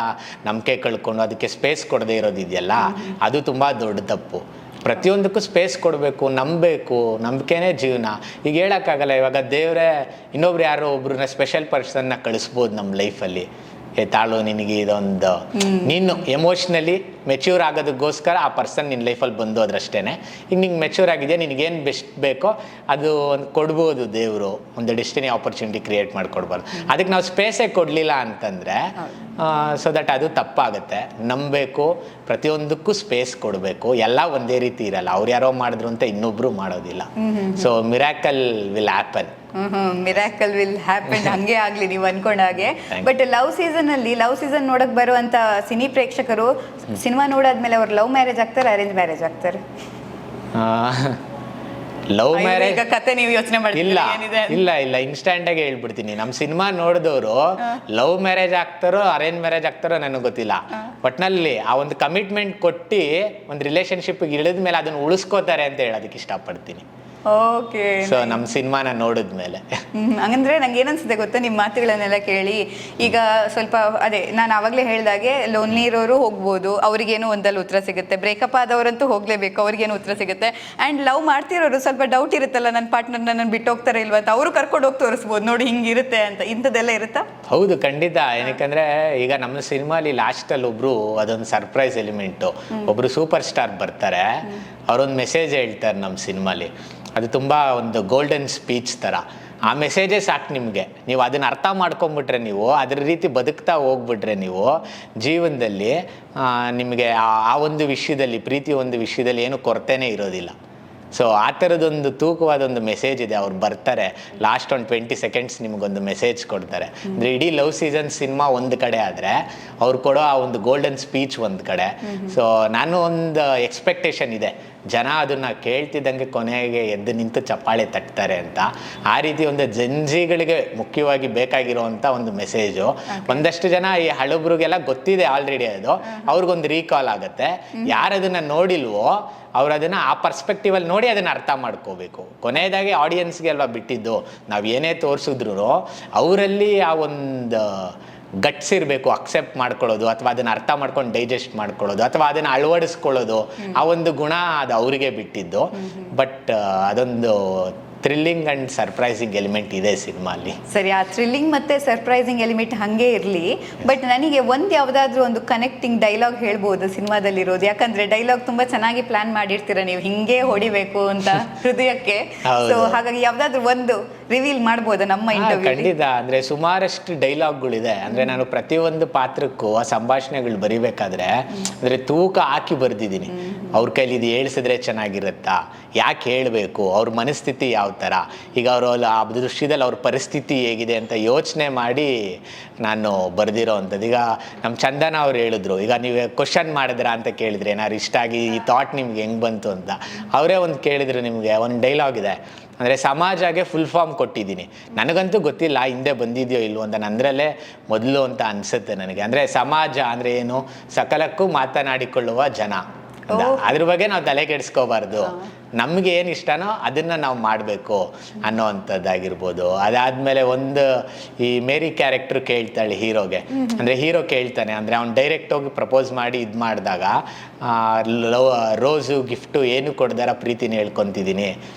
ನಂಬಿಕೆ ಕಳ್ಕೊಂಡು ಅದಕ್ಕೆ ಸ್ಪೇಸ್ ಕೊಡದೇ ಇರೋದಿದೆಯಲ್ಲ, ಅದು ತುಂಬ ದೊಡ್ಡ ತಪ್ಪು. ಪ್ರತಿಯೊಂದಕ್ಕೂ ಸ್ಪೇಸ್ ಕೊಡಬೇಕು, ನಂಬಬೇಕು, ನಂಬಿಕೆನೇ ಜೀವನ. ಈಗ ಹೇಳೋಕ್ಕಾಗಲ್ಲ, ಇವಾಗ ದೇವರೇ ಇನ್ನೊಬ್ರು ಯಾರೋ ಒಬ್ರನ್ನ ಸ್ಪೆಷಲ್ ಪರ್ಸನ್ನ ಕಳಿಸ್ಬೋದು ನಮ್ಮ ಲೈಫಲ್ಲಿ. ತಾಳು ನಿನಗೆ ಇದೊಂದು, ನೀನು ಎಮೋಷ್ನಲಿ ಮೆಚ್ಯೂರ್ ಆಗೋದಕ್ಕೋಸ್ಕರ ಆ ಪರ್ಸನ್ ನಿನ್ನ ಲೈಫಲ್ಲಿ ಬಂದು ಅದ್ರಷ್ಟೇ. ಈಗ ನಿಂಗೆ ಮೆಚ್ಯೂರ್ ಆಗಿದೆಯಾ, ನಿನಗೇನು ಬೆಸ್ಟ್ ಬೇಕೋ ಅದು ಒಂದು ಕೊಡ್ಬೋದು ದೇವರು. ಒಂದು ಡೆಸ್ಟಿನಿ ಆಪರ್ಚುನಿಟಿ ಕ್ರಿಯೇಟ್ ಮಾಡಿಕೊಡ್ಬಾರ್ದು. ಅದಕ್ಕೆ ನಾವು ಸ್ಪೇಸೇ ಕೊಡಲಿಲ್ಲ ಅಂತಂದರೆ ಸೊ ದಟ್ ಅದು ತಪ್ಪಾಗುತ್ತೆ. ನಂಬಬೇಕು, ಪ್ರತಿಯೊಂದಕ್ಕೂ ಸ್ಪೇಸ್ ಕೊಡಬೇಕು. ಎಲ್ಲ ಒಂದೇ ರೀತಿ ಇರಲ್ಲ, ಅವ್ರು ಯಾರೋ ಮಾಡಿದ್ರು ಅಂತ ಇನ್ನೊಬ್ರು ಮಾಡೋದಿಲ್ಲ. So miracle will happen. Miracle will happen, ಹಂಗೆ ಆಗ್ಲಿ ನೀವು ಅನ್ಕೊಂಡಾಗೆ. ಬಟ್ ಲವ್ ಸೀಸನ್ ನೋಡಕ್ ಬರುವಂತ ಸಿನಿ ಪ್ರೇಕ್ಷಕರು ಸಿನಿಮಾ ನೋಡಾದ್ಮೇಲೆ ಅವ್ರು ಲವ್ ಮ್ಯಾರೇಜ್ ಆಗ್ತಾರೆ, ಅರೇಂಜ್ ಮ್ಯಾರೇಜ್ ಆಗ್ತಾರೆ? ಲವ್ ಮ್ಯಾರೇಜ್ ಕತೆ ನೀವು ಯೋಚನೆ ಮಾಡಿ? ಇಲ್ಲ ಇನ್ಸ್ಟೆಂಟ್ ಆಗಿ ಹೇಳ್ಬಿಡ್ತೀನಿ. ನಮ್ಮ ಸಿನಿಮಾ ನೋಡಿದವರು ಲವ್ ಮ್ಯಾರೇಜ್ ಆಗ್ತಾರೋ ಅರೇಂಜ್ ಮ್ಯಾರೇಜ್ ಆಗ್ತಾರೋ ನನಗೆ ಗೊತ್ತಿಲ್ಲ. ಒಟ್ನಲ್ಲಿ ಆ ಒಂದು ಕಮಿಟ್ಮೆಂಟ್ ಕೊಟ್ಟು ಒಂದು ರಿಲೇಶನ್ಶಿಪ್ಗೆ ಇಳಿದ ಮೇಲೆ ಅದನ್ನು ಉಳಿಸ್ಕೋತಾರೆ ಅಂತ ಹೇಳೋದಕ್ಕೆ ಇಷ್ಟಪಡ್ತೀನಿ. ಓಕೆ, ಸೊ ನಮ್ಮ ಸಿನಿಮಾನ ನೋಡಿದ್ಮೇಲೆ ಹಂಗಂದ್ರೆ ನಂಗೆ ಏನನ್ಸುತ್ತೆ ಗೊತ್ತಾ, ನಿಮ್ಮ ಮಾತುಗಳನ್ನೆಲ್ಲ ಕೇಳಿ. ಈಗ ಸ್ವಲ್ಪ ಅದೇ ನಾನು ಆವಾಗಲೇ ಹೇಳ್ದಾಗೆ, ಲೋನ್ಲಿ ಇರೋರು ಹೋಗ್ಬೋದು, ಅವ್ರಿಗೇನು ಒಂದಲ್ಲಿ ಉತ್ತರ ಸಿಗುತ್ತೆ. ಬ್ರೇಕಪ್ ಆದವರಂತೂ ಹೋಗ್ಲೇಬೇಕು, ಅವ್ರಿಗೇನು ಉತ್ತರ ಸಿಗುತ್ತೆ. ಆ್ಯಂಡ್ ಲವ್ ಮಾಡ್ತಿರೋರು ಸ್ವಲ್ಪ ಡೌಟ್ ಇರುತ್ತಲ್ಲ, ನನ್ನ ಪಾರ್ಟ್ನರ್ ನನ್ನ ಬಿಟ್ಟು ಹೋಗ್ತಾರೆ ಇಲ್ವಾ ಅಂತ, ಅವರು ಕರ್ಕೊಂಡು ಹೋಗಿ ತೋರಿಸ್ಬೋದು, ನೋಡಿ ಹಿಂಗಿರುತ್ತೆ ಅಂತ. ಇಂಥದ್ದೆಲ್ಲ ಇರುತ್ತಾ? ಹೌದು, ಖಂಡಿತ. ಏನಕ್ಕಂದ್ರೆ ಈಗ ನಮ್ಮ ಸಿನಿಮಾಲಿ ಲಾಸ್ಟಲ್ಲಿ ಒಬ್ರು, ಅದೊಂದು ಸರ್ಪ್ರೈಸ್ ಎಲಿಮೆಂಟು, ಒಬ್ರು ಸೂಪರ್ ಸ್ಟಾರ್ ಬರ್ತಾರೆ, ಅವರೊಂದು ಮೆಸೇಜ್ ಹೇಳ್ತಾರೆ ನಮ್ಮ ಸಿನಿಮಾಲಿ. ಅದು ತುಂಬ ಒಂದು ಗೋಲ್ಡನ್ ಸ್ಪೀಚ್ ಥರ. ಆ ಮೆಸೇಜೇ ಸಾಕು ನಿಮಗೆ. ನೀವು ಅದನ್ನು ಅರ್ಥ ಮಾಡ್ಕೊಂಬಿಟ್ರೆ, ನೀವು ಅದ್ರ ರೀತಿ ಬದುಕ್ತಾ ಹೋಗ್ಬಿಟ್ರೆ, ನೀವು ಜೀವನದಲ್ಲಿ ನಿಮಗೆ ಆ ಒಂದು ವಿಷಯದಲ್ಲಿ, ಪ್ರೀತಿ ಒಂದು ವಿಷಯದಲ್ಲಿ ಏನು ಕೊರತೆನೇ ಇರೋದಿಲ್ಲ. ಸೊ ಆ ಥರದೊಂದು ತೂಕವಾದ ಒಂದು ಮೆಸೇಜ್ ಇದೆ. ಅವ್ರು ಬರ್ತಾರೆ, ಲಾಸ್ಟ್ ಒಂದು 20 ಸೆಕೆಂಡ್ಸ್ ನಿಮಗೊಂದು ಮೆಸೇಜ್ ಕೊಡ್ತಾರೆ. ಅಂದರೆ ಇಡೀ ಲವ್ ಸೀಸನ್ ಸಿನಿಮಾ ಒಂದು ಕಡೆ ಆದರೆ, ಅವ್ರು ಕೊಡೋ ಆ ಒಂದು ಗೋಲ್ಡನ್ ಸ್ಪೀಚ್ ಒಂದು ಕಡೆ. ಸೊ ನಾನು ಒಂದು ಎಕ್ಸ್ಪೆಕ್ಟೇಷನ್ ಇದೆ, ಜನ ಅದನ್ನು ಕೇಳ್ತಿದ್ದಂಗೆ ಕೊನೆಗೆ ಎದ್ದು ನಿಂತು ಚಪ್ಪಾಳೆ ತಟ್ತಾರೆ ಅಂತ. ಆ ರೀತಿ ಒಂದು ಜಂಜಿಗಳಿಗೆ ಮುಖ್ಯವಾಗಿ ಬೇಕಾಗಿರುವಂಥ ಒಂದು ಮೆಸೇಜು. ಒಂದಷ್ಟು ಜನ ಈ ಹಳಬ್ರಿಗೆಲ್ಲ ಗೊತ್ತಿದೆ ಆಲ್ರೆಡಿ, ಅದು ಅವ್ರಿಗೊಂದು ರೀಕಾಲ್ ಆಗುತ್ತೆ. ಯಾರದನ್ನು ನೋಡಿಲ್ವೋ ಅವ್ರು ಅದನ್ನು ಆ ಪರ್ಸ್ಪೆಕ್ಟಿವಲ್ಲಿ ನೋಡಿ ಅದನ್ನು ಅರ್ಥ ಮಾಡ್ಕೋಬೇಕು. ಕೊನೆಯದಾಗಿ ಆಡಿಯನ್ಸ್ಗೆ ಅಲ್ವಾ ಬಿಟ್ಟಿದ್ದು, ನಾವು ಏನೇ ತೋರಿಸಿದ್ರು ಅವರಲ್ಲಿ ಆ ಒಂದು ಗಟ್ಸ್ ಇರಬೇಕು, ಅಕ್ಸೆಪ್ಟ್ ಮಾಡ್ಕೊಳ್ಳೋದು, ಅಥವಾ ಅದನ್ನು ಅರ್ಥ ಮಾಡ್ಕೊಂಡು ಡೈಜೆಸ್ಟ್ ಮಾಡ್ಕೊಳ್ಳೋದು, ಅಥವಾ ಅದನ್ನು ಅಳವಡಿಸ್ಕೊಳ್ಳೋದು, ಆ ಒಂದು ಗುಣ ಅದು ಅವರಿಗೆ ಬಿಟ್ಟಿದ್ದು. ಬಟ್ ಅದೊಂದು ಥ್ರಿಲ್ಲಿಂಗ್ ಆ್ಯಂಡ್ ಸರ್ಪ್ರೈಸಿಂಗ್ ಎಲಿಮೆಂಟ್ ಇದೆ ಸಿನಿಮಾಲಿ. ಸರಿ, ಆ ಥ್ರಿಲ್ಲಿಂಗ್ ಮತ್ತು ಸರ್ಪ್ರೈಸಿಂಗ್ ಎಲಿಮೆಂಟ್ ಹಾಗೆ ಇರಲಿ. ಬಟ್ ನನಗೆ ಯಾವುದಾದ್ರೂ ಒಂದು ಕನೆಕ್ಟಿಂಗ್ ಡೈಲಾಗ್ ಹೇಳ್ಬೋದು ಸಿನಿಮಾದಲ್ಲಿರೋದು. ಯಾಕಂದರೆ ಡೈಲಾಗ್ ತುಂಬ ಚೆನ್ನಾಗಿ ಪ್ಲ್ಯಾನ್ ಮಾಡಿರ್ತೀರ ನೀವು, ಹಿಂಗೆ ಹೊಡಿಬೇಕು ಅಂತ ಹೃದಯಕ್ಕೆ. ಸೊ ಹಾಗಾಗಿ ಯಾವುದಾದ್ರೂ ಒಂದು ರಿವೀಲ್ ಮಾಡ್ಬೋದಾ ನಮ್ಮ ಇಂಟರ್ವ್ಯೂ? ಖಂಡಿತ. ಅಂದ್ರೆ ಸುಮಾರಷ್ಟು ಡೈಲಾಗ್ಗಳಿದೆ. ಅಂದ್ರೆ ನಾನು ಪ್ರತಿಯೊಂದು ಪಾತ್ರಕ್ಕೂ ಆ ಸಂಭಾಷಣೆಗಳು ಬರಿಬೇಕಾದ್ರೆ ಅಂದ್ರೆ ತೂಕ ಹಾಕಿ ಬರ್ದಿದ್ದೀನಿ. ಅವ್ರ ಕೈಲಿ ಇದು ಹೇಳ್ಸಿದ್ರೆ ಚೆನ್ನಾಗಿರುತ್ತಾ, ಯಾಕೆ ಹೇಳಬೇಕು, ಅವ್ರ ಮನಸ್ಥಿತಿ ಯಾವ ಥರ, ಈಗ ಅವರು ಆ ದೃಶ್ಯದಲ್ಲಿ ಅವ್ರ ಪರಿಸ್ಥಿತಿ ಹೇಗಿದೆ ಅಂತ ಯೋಚನೆ ಮಾಡಿ ನಾನು ಬರೆದಿರೋ ಅಂಥದ್ದು. ಈಗ ನಮ್ಮ ಚಂದನ ಅವ್ರು ಹೇಳಿದ್ರು, ಈಗ ನೀವು ಕ್ವಶನ್ ಮಾಡಿದ್ರಾ ಅಂತ ಕೇಳಿದ್ರೆ ಏನಾದ್ರು ಇಷ್ಟ ಆಗಿ ಈ ಥಾಟ್ ನಿಮ್ಗೆ ಹೆಂಗೆ ಬಂತು ಅಂತ. ಅವರೇ ಒಂದು ಕೇಳಿದ್ರು, ನಿಮಗೆ ಒಂದು ಡೈಲಾಗ್ ಇದೆ ಅಂದರೆ ಸಮಾಜಗೆ ಫುಲ್ ಫಾರ್ಮ್ ಕೊಟ್ಟಿದ್ದೀನಿ, ನನಗಂತೂ ಗೊತ್ತಿಲ್ಲ ಹಿಂದೆ ಬಂದಿದೆಯೋ ಇಲ್ವೋ ಅಂತ, ನಂದ್ರಲ್ಲೇ ಮೊದಲು ಅಂತ ಅನಿಸುತ್ತೆ ನನಗೆ. ಅಂದರೆ ಸಮಾಜ ಅಂದರೆ ಏನು, ಸಕಲಕ್ಕೂ ಮಾತನಾಡಿಕೊಳ್ಳುವ ಜನ, ಅದ್ರ ಬಗ್ಗೆ ನಾವು ತಲೆ ಕೆಡಿಸ್ಕೋಬಾರ್ದು, ನಮ್ಗೆ ಏನು ಇಷ್ಟನೋ ಅದನ್ನ ನಾವು ಮಾಡಬೇಕು ಅನ್ನೋವಂಥದ್ದಾಗಿರ್ಬೋದು. ಅದಾದ್ಮೇಲೆ ಒಂದು ಈ ಮೇರಿ ಕ್ಯಾರೆಕ್ಟರ್ ಕೇಳ್ತಾಳೆ ಹೀರೋಗೆ, ಅಂದರೆ ಹೀರೋ ಕೇಳ್ತಾನೆ, ಅಂದರೆ ಅವ್ನು ಡೈರೆಕ್ಟ್ ಹೋಗಿ ಪ್ರಪೋಸ್ ಮಾಡಿ ಇದು ಮಾಡಿದಾಗ ರೋಸು ಗಿಫ್ಟು ಏನು ಕೊಡ್ದಾರ ಪ್ರೀತಿನ ಹೇಳ್ಕೊತಿದ್ದೀನಿ,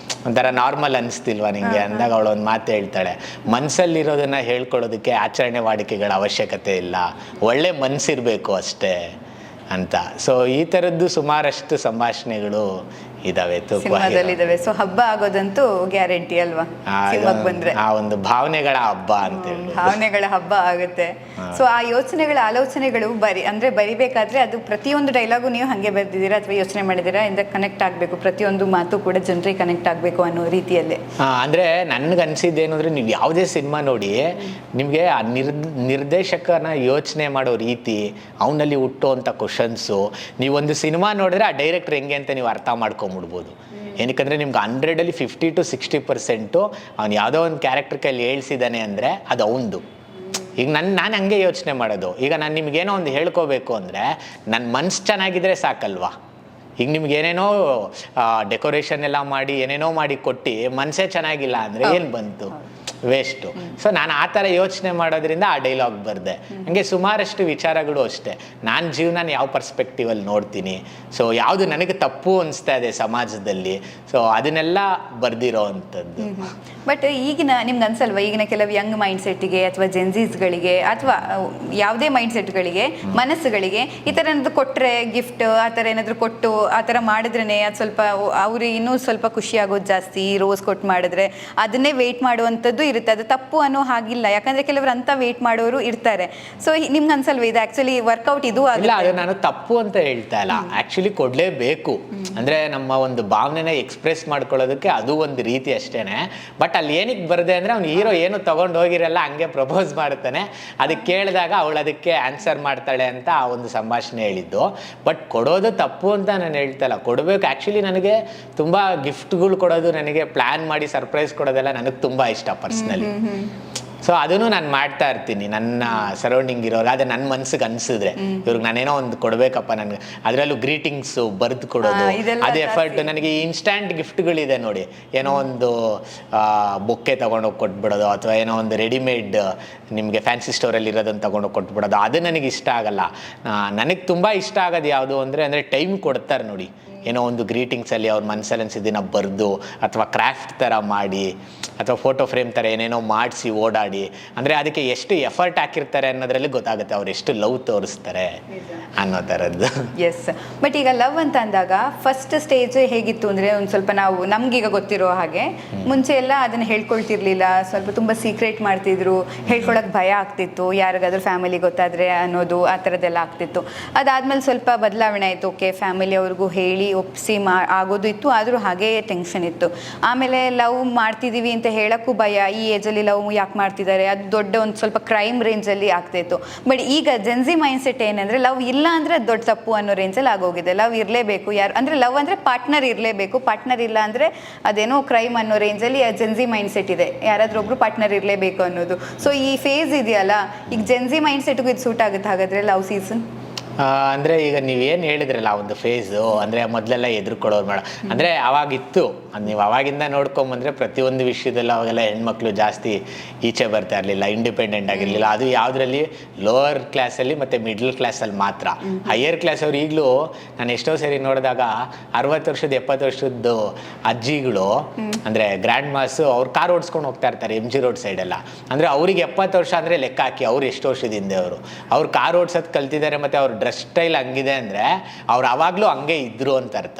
ಒಂಥರ ನಾರ್ಮಲ್ ಅನಿಸ್ತಿಲ್ವಾ ನಿಂಗೆ ಅಂದಾಗ ಅವಳು ಒಂದು ಮಾತು ಹೇಳ್ತಾಳೆ, ಮನಸ್ಸಲ್ಲಿರೋದನ್ನ ಹೇಳ್ಕೊಳ್ಳೋದಕ್ಕೆ ಆಚರಣೆ ವಾಡಿಕೆಗಳ ಅವಶ್ಯಕತೆ ಇಲ್ಲ, ಒಳ್ಳೆ ಮನಸ್ಸಿರಬೇಕು ಅಷ್ಟೇ ಅಂತ. ಸೊ ಈ ಥರದ್ದು ಸುಮಾರಷ್ಟು ಸಂಭಾಷಣೆಗಳು ಇದಾವೆ ಸಿನಿಮಾದಲ್ಲಿದ್ದಾವೆ. ಸೊ ಹಬ್ಬ ಆಗೋದಂತೂ ಗ್ಯಾರಂಟಿ ಅಲ್ವಾ ಸಿನಿಮಾಗೆ ಬಂದ್ರೆ? ಆ ಒಂದು ಭಾವನೆಗಳ ಹಬ್ಬ ಅಂತ ಹೇಳಿ, ಭಾವನೆಗಳ ಹಬ್ಬ ಆಗುತ್ತೆ. ಸೊ ಆ ಯೋಚನೆಗಳ ಆಲೋಚನೆಗಳು ಬರಿಬೇಕಾದ್ರೆ ಅದು ಪ್ರತಿಯೊಂದು ಡೈಲಾಗು ನೀವು ಹಾಗೆ ಬರ್ದಿದ್ದೀರಾ ಅಥವಾ ಯೋಚನೆ ಮಾಡಿದ್ದೀರಾ, ಇಂದ ಕನೆಕ್ಟ್ ಆಗಬೇಕು, ಪ್ರತಿಯೊಂದು ಮಾತು ಕೂಡ ಜನರಿಗೆ ಕನೆಕ್ಟ್ ಆಗಬೇಕು ಅನ್ನೋ ರೀತಿಯಲ್ಲೇ? ಅಂದರೆ ನನಗೆ ಅನಿಸಿದ್ದೇನು ಅಂದರೆ, ನೀವು ಯಾವುದೇ ಸಿನಿಮಾ ನೋಡಿ, ನಿಮಗೆ ಆ ನಿರ್ದೇಶಕನ ಯೋಚನೆ ಮಾಡೋ ರೀತಿ, ಅವನಲ್ಲಿ ಹುಟ್ಟುವಂಥ ಕ್ವಶನ್ಸು, ನೀವೊಂದು ಸಿನಿಮಾ ನೋಡಿದ್ರೆ ಆ ಡೈರೆಕ್ಟರ್ ಹೆಂಗೆ ಅಂತ ನೀವು ಅರ್ಥ ಮಾಡ್ಕೊಂಬಿಡ್ಬೋದು. ಏನಕ್ಕಂದರೆ ನಿಮ್ಗೆ 100ಅಲ್ಲಿ 50 to 60% ಅವ್ನು ಯಾವುದೋ ಒಂದು ಕ್ಯಾರೆಕ್ಟರ್ ಕೈಲಿ ಹೇಳ್ಸಿದ್ದಾನೆ ಅಂದರೆ ಅದು ಅವಂದು. ಈಗ ನಾನು ಹಂಗೆ ಯೋಚನೆ ಮಾಡೋದು. ಈಗ ನಾನು ನಿಮ್ಗೇನೋ ಒಂದು ಹೇಳ್ಕೋಬೇಕು ಅಂದರೆ ನನ್ನ ಮನ್ಸು ಚೆನ್ನಾಗಿದ್ರೆ ಸಾಕಲ್ವಾ. ಈಗ ನಿಮ್ಗೆ ಏನೇನೋ ಡೆಕೋರೇಷನ್ ಎಲ್ಲ ಮಾಡಿ ಏನೇನೋ ಮಾಡಿ ಕೊಟ್ಟು ಮನಸ್ಸೇ ಚೆನ್ನಾಗಿಲ್ಲ ಅಂದರೆ ಏನು ಬಂತು, ವೇಸ್ಟು. ಸೊ ನಾನು ಆ ಥರ ಯೋಚನೆ ಮಾಡೋದ್ರಿಂದ ಆ ಡೈಲಾಗ್ ಬರೆದೆ. ಹಂಗೆ ಸುಮಾರಷ್ಟು ವಿಚಾರಗಳು ಅಷ್ಟೇ, ನಾನು ಜೀವನ ಯಾವ ಪರ್ಸ್ಪೆಕ್ಟಿವಲ್ಲಿ ನೋಡ್ತೀನಿ, ಸೊ ಯಾವುದು ನನಗೆ ತಪ್ಪು ಅನಿಸ್ತಾ ಇದೆ ಸಮಾಜದಲ್ಲಿ, ಸೊ ಅದನ್ನೆಲ್ಲ ಬರ್ದಿರೋ ಅಂಥದ್ದು. ಬಟ್ ಈಗಿನ ನಿಮ್ಗೆ ಅನ್ಸಲ್ವಾ, ಈಗಿನ ಕೆಲವು ಯಂಗ್ ಮೈಂಡ್ ಸೆಟ್ಗೆ ಅಥವಾ ಜೆನ್ಸೀಸ್ಗಳಿಗೆ ಅಥವಾ ಯಾವುದೇ ಮೈಂಡ್ ಸೆಟ್ಗಳಿಗೆ, ಮನಸ್ಸುಗಳಿಗೆ ಈ ಥರ ಏನಾದರೂ ಕೊಟ್ಟರೆ ಗಿಫ್ಟ್ ಆ ಥರ ಏನಾದರೂ ಕೊಟ್ಟು ಆ ಥರ ಮಾಡಿದ್ರೇ ಅದು ಸ್ವಲ್ಪ ಅವ್ರಿಗೆ ಇನ್ನೂ ಸ್ವಲ್ಪ ಖುಷಿ ಆಗೋದು ಜಾಸ್ತಿ, ರೋಸ್ ಕೊಟ್ಟು ಮಾಡಿದ್ರೆ ಅದನ್ನೇ ವೆಯ್ಟ್ ಮಾಡುವಂಥದ್ದು ಇರುತ್ತೆ. ಅದು ತಪ್ಪು ಅನ್ನೋ ಹಾಗಿಲ್ಲ, ಯಾಕಂದ್ರೆ ಕೆಲವರು ಅಂತ ವೇಟ್ ಮಾಡೋರು ಇರ್ತಾರೆ. ಸೊ ನಿಮ್ಗೆ ಅನ್ಸಲ್ವ ಇದು ಆಕ್ಚುಲಿ ವರ್ಕೌಟ್? ಇದು ಇಲ್ಲ, ಅದು ನಾನು ತಪ್ಪು ಅಂತ ಹೇಳ್ತಾ ಇಲ್ಲ, ಆಕ್ಚುಲಿ ಕೊಡ್ಲೇಬೇಕು. ಅಂದ್ರೆ ನಮ್ಮ ಒಂದು ಭಾವನೆನ ಎಕ್ಸ್ಪ್ರೆಸ್ ಮಾಡ್ಕೊಳ್ಳೋದಕ್ಕೆ ಅದು ಒಂದು ರೀತಿ ಅಷ್ಟೇನೆ. ಬಟ್ ಅಲ್ಲಿ ಏನಕ್ಕೆ ಬರದೆ ಅಂದ್ರೆ, ಅವ್ನು ಹೀರೋ ಏನು ತಗೊಂಡು ಹೋಗಿರಲ್ಲ, ಹಂಗೆ ಪ್ರಪೋಸ್ ಮಾಡ್ತಾನೆ, ಅದಕ್ಕೆ ಕೇಳಿದಾಗ ಅವಳು ಅದಕ್ಕೆ ಆನ್ಸರ್ ಮಾಡ್ತಾಳೆ ಅಂತ ಆ ಒಂದು ಸಂಭಾಷಣೆ ಹೇಳಿದ್ದು. ಬಟ್ ಕೊಡೋದು ತಪ್ಪು ಅಂತ ನಾನು ಹೇಳ್ತಾ ಇಲ್ಲ, ಕೊಡಬೇಕು. ಆಕ್ಚುಲಿ ನನಗೆ ತುಂಬಾ ಗಿಫ್ಟ್ಗಳು ಕೊಡೋದು, ನನಗೆ ಪ್ಲಾನ್ ಮಾಡಿ ಸರ್ಪ್ರೈಸ್ ಕೊಡೋದೆಲ್ಲ ನನಗೆ ತುಂಬಾ ಇಷ್ಟ ಪರ್ಸ್ನಲಿ. ಸೊ ಅದನ್ನು ನಾನು ಮಾಡ್ತಾ ಇರ್ತೀನಿ ನನ್ನ ಸರೌಂಡಿಂಗ್ ಇರೋರು. ಅದೇ ನನ್ನ ಮನ್ಸಿಗೆ ಅನ್ಸಿದ್ರೆ ಇವ್ರಿಗೆ ನಾನೇನೋ ಒಂದು ಕೊಡ್ಬೇಕಪ್ಪ, ನನಗೆ ಅದರಲ್ಲೂ ಗ್ರೀಟಿಂಗ್ಸು ಬರೆದು ಕೊಡೋದು, ಅದೇ ಎಫರ್ಟ್. ನನಗೆ ಇನ್ಸ್ಟ್ಯಾಂಟ್ ಗಿಫ್ಟ್ಗಳಿದೆ ನೋಡಿ, ಏನೋ ಒಂದು ಬೊಕ್ಕೆ ತೊಗೊಂಡೋಗಿ ಕೊಟ್ಬಿಡೋದು, ಅಥವಾ ಏನೋ ಒಂದು ರೆಡಿಮೇಡ್ ನಿಮಗೆ ಫ್ಯಾನ್ಸಿ ಸ್ಟೋರಲ್ಲಿ ಇರೋದನ್ನು ತೊಗೊಂಡೋಗಿ ಕೊಟ್ಬಿಡೋದು, ಅದು ನನಗೆ ಇಷ್ಟ ಆಗಲ್ಲ. ನನಗೆ ತುಂಬ ಇಷ್ಟ ಆಗೋದು ಯಾವುದು ಅಂದರೆ ಟೈಮ್ ಕೊಡ್ತಾರೆ ನೋಡಿ, ಏನೋ ಒಂದು ಗ್ರೀಟಿಂಗ್ಸಲ್ಲಿ ಅವ್ರ ಮನಸ್ಸಲ್ಲಿ ಅನ್ಸಿದ್ದನ್ನ ಬರೆದು, ಅಥವಾ ಕ್ರಾಫ್ಟ್ ಥರ ಮಾಡಿ, ಅಥವಾ ಫೋಟೋ ಫ್ರೇಮ್ ಥರ ಏನೇನೋ ಮಾಡಿಸಿ ಓಡಾಡಿ, ಅಂದರೆ ಅದಕ್ಕೆ ಎಷ್ಟು ಎಫರ್ಟ್ ಹಾಕಿರ್ತಾರೆ ಅನ್ನೋದ್ರಲ್ಲಿ ಗೊತ್ತಾಗುತ್ತೆ ಅವ್ರು ಎಷ್ಟು ಲವ್ ತೋರಿಸ್ತಾರೆ ಅನ್ನೋ ಥರದ್ದು. ಎಸ್. ಬಟ್ ಈಗ ಲವ್ ಅಂತ ಅಂದಾಗ ಫಸ್ಟ್ ಸ್ಟೇಜ್ ಹೇಗಿತ್ತು ಅಂದರೆ, ಒಂದು ಸ್ವಲ್ಪ ನಾವು ನಮಗೀಗ ಗೊತ್ತಿರೋ ಹಾಗೆ ಮುಂಚೆ ಎಲ್ಲ ಅದನ್ನು ಹೇಳ್ಕೊಳ್ತಿರ್ಲಿಲ್ಲ, ಸ್ವಲ್ಪ ತುಂಬ ಸೀಕ್ರೆಟ್ ಮಾಡ್ತಿದ್ರು, ಹೇಳ್ಕೊಳಕ್ಕೆ ಭಯ ಆಗ್ತಿತ್ತು, ಯಾರಿಗಾದ್ರೂ ಫ್ಯಾಮಿಲಿ ಗೊತ್ತಾದರೆ ಅನ್ನೋದು, ಆ ಥರದ್ದೆಲ್ಲ ಆಗ್ತಿತ್ತು. ಅದಾದಮೇಲೆ ಸ್ವಲ್ಪ ಬದಲಾವಣೆ ಆಯಿತು. ಓಕೆ, ಫ್ಯಾಮಿಲಿ ಅವ್ರಿಗೂ ಹೇಳಿ ಒಪ್ಪಿಸಿ ಆಗೋದು ಇತ್ತು, ಆದರೂ ಹಾಗೇ ಟೆನ್ಷನ್ ಇತ್ತು. ಆಮೇಲೆ ಲವ್ ಮಾಡ್ತಿದ್ದೀವಿ ಅಂತ ಹೇಳೋಕ್ಕೂ ಭಯ, ಈ ಏಜಲ್ಲಿ ಲವ್ ಯಾಕೆ ಮಾಡ್ತಿದ್ದಾರೆ, ಅದು ದೊಡ್ಡ ಒಂದು ಸ್ವಲ್ಪ ಕ್ರೈಮ್ ರೇಂಜಲ್ಲಿ ಆಗ್ತಾಯಿತ್ತು. ಬಟ್ ಈಗ ಜೆನ್ಸಿ ಮೈಂಡ್ ಸೆಟ್ ಏನಂದರೆ, ಲವ್ ಇಲ್ಲ ಅಂದರೆ ದೊಡ್ಡ ತಪ್ಪು ಅನ್ನೋ ರೇಂಜಲ್ಲಿ ಆಗೋಗಿದೆ. ಲವ್ ಇರಲೇಬೇಕು, ಯಾರು ಅಂದರೆ ಲವ್ ಅಂದರೆ ಪಾರ್ಟ್ನರ್ ಇರಲೇಬೇಕು, ಪಾರ್ಟ್ನರ್ ಇಲ್ಲ ಅಂದರೆ ಅದೇನೋ ಕ್ರೈಮ್ ಅನ್ನೋ ರೇಂಜಲ್ಲಿ ಜೆನ್ಸಿ ಮೈಂಡ್ ಸೆಟ್ ಇದೆ, ಯಾರಾದರೂ ಒಬ್ರು ಪಾರ್ಟ್ನರ್ ಇರಲೇಬೇಕು ಅನ್ನೋದು. ಸೊ ಈ ಫೇಸ್ ಇದೆಯಲ್ಲ, ಈಗ ಜೆನ್ಸಿ ಮೈಂಡ್ ಸೆಟ್ಗೂ ಇದು ಸೂಟ್ ಆಗುತ್ತೆ ಹಾಗಾದರೆ ಲವ್ ಸೀಸನ್? ಅಂದರೆ ಈಗ ನೀವೇನು ಹೇಳಿದ್ರಲ್ಲ ಆ ಒಂದು ಫೇಸು, ಅಂದರೆ ಮೊದಲೆಲ್ಲ ಎದುರ್ಕೊಳ್ಳೋರು ಮಾಡೋ, ಅಂದರೆ ಅವಾಗಿತ್ತು, ಅದು ನೀವು ಅವಾಗಿಂದ ನೋಡ್ಕೊಂಬಂದರೆ ಪ್ರತಿಯೊಂದು ವಿಷಯದಲ್ಲೂ ಅವಾಗೆಲ್ಲ ಹೆಣ್ಮಕ್ಳು ಜಾಸ್ತಿ ಈಚೆ ಬರ್ತಾ ಇರಲಿಲ್ಲ, ಇಂಡಿಪೆಂಡೆಂಟ್ ಆಗಿರಲಿಲ್ಲ. ಅದು ಯಾವುದರಲ್ಲಿ ಲೋವರ್ ಕ್ಲಾಸಲ್ಲಿ ಮತ್ತು ಮಿಡ್ಲ್ ಕ್ಲಾಸಲ್ಲಿ ಮಾತ್ರ. ಹೈಯರ್ ಕ್ಲಾಸ್ ಅವ್ರು ಈಗಲೂ ನಾನು ಎಷ್ಟೋ ಸರಿ ನೋಡಿದಾಗ 60 ವರ್ಷದ 70 ವರ್ಷದ್ದು ಅಜ್ಜಿಗಳು, ಅಂದರೆ ಗ್ರ್ಯಾಂಡ್ ಮಾಸು, ಅವ್ರು ಕಾರ್ ಓಡಿಸ್ಕೊಂಡು ಹೋಗ್ತಾ ಇರ್ತಾರೆ MG ರೋಡ್ ಸೈಡೆಲ್ಲ. ಅಂದರೆ ಅವ್ರಿಗೆ 70 ವರ್ಷ ಅಂದರೆ ಲೆಕ್ಕ ಹಾಕಿ ಅವ್ರು ಎಷ್ಟು ವರ್ಷದ ಹಿಂದೆ ಅವ್ರು ಕಾರ್ ಓಡಿಸೋದು ಕಲ್ತಿದ್ದಾರೆ, ಮತ್ತು ಅವ್ರು ಡ್ರೆಸ್ ಡ್ರೆಸ್ ಸ್ಟೈಲ್ ಹಂಗಿದೆ ಅಂದರೆ ಅವ್ರು ಅವಾಗಲೂ ಹಂಗೆ ಇದ್ರು ಅಂತ ಅರ್ಥ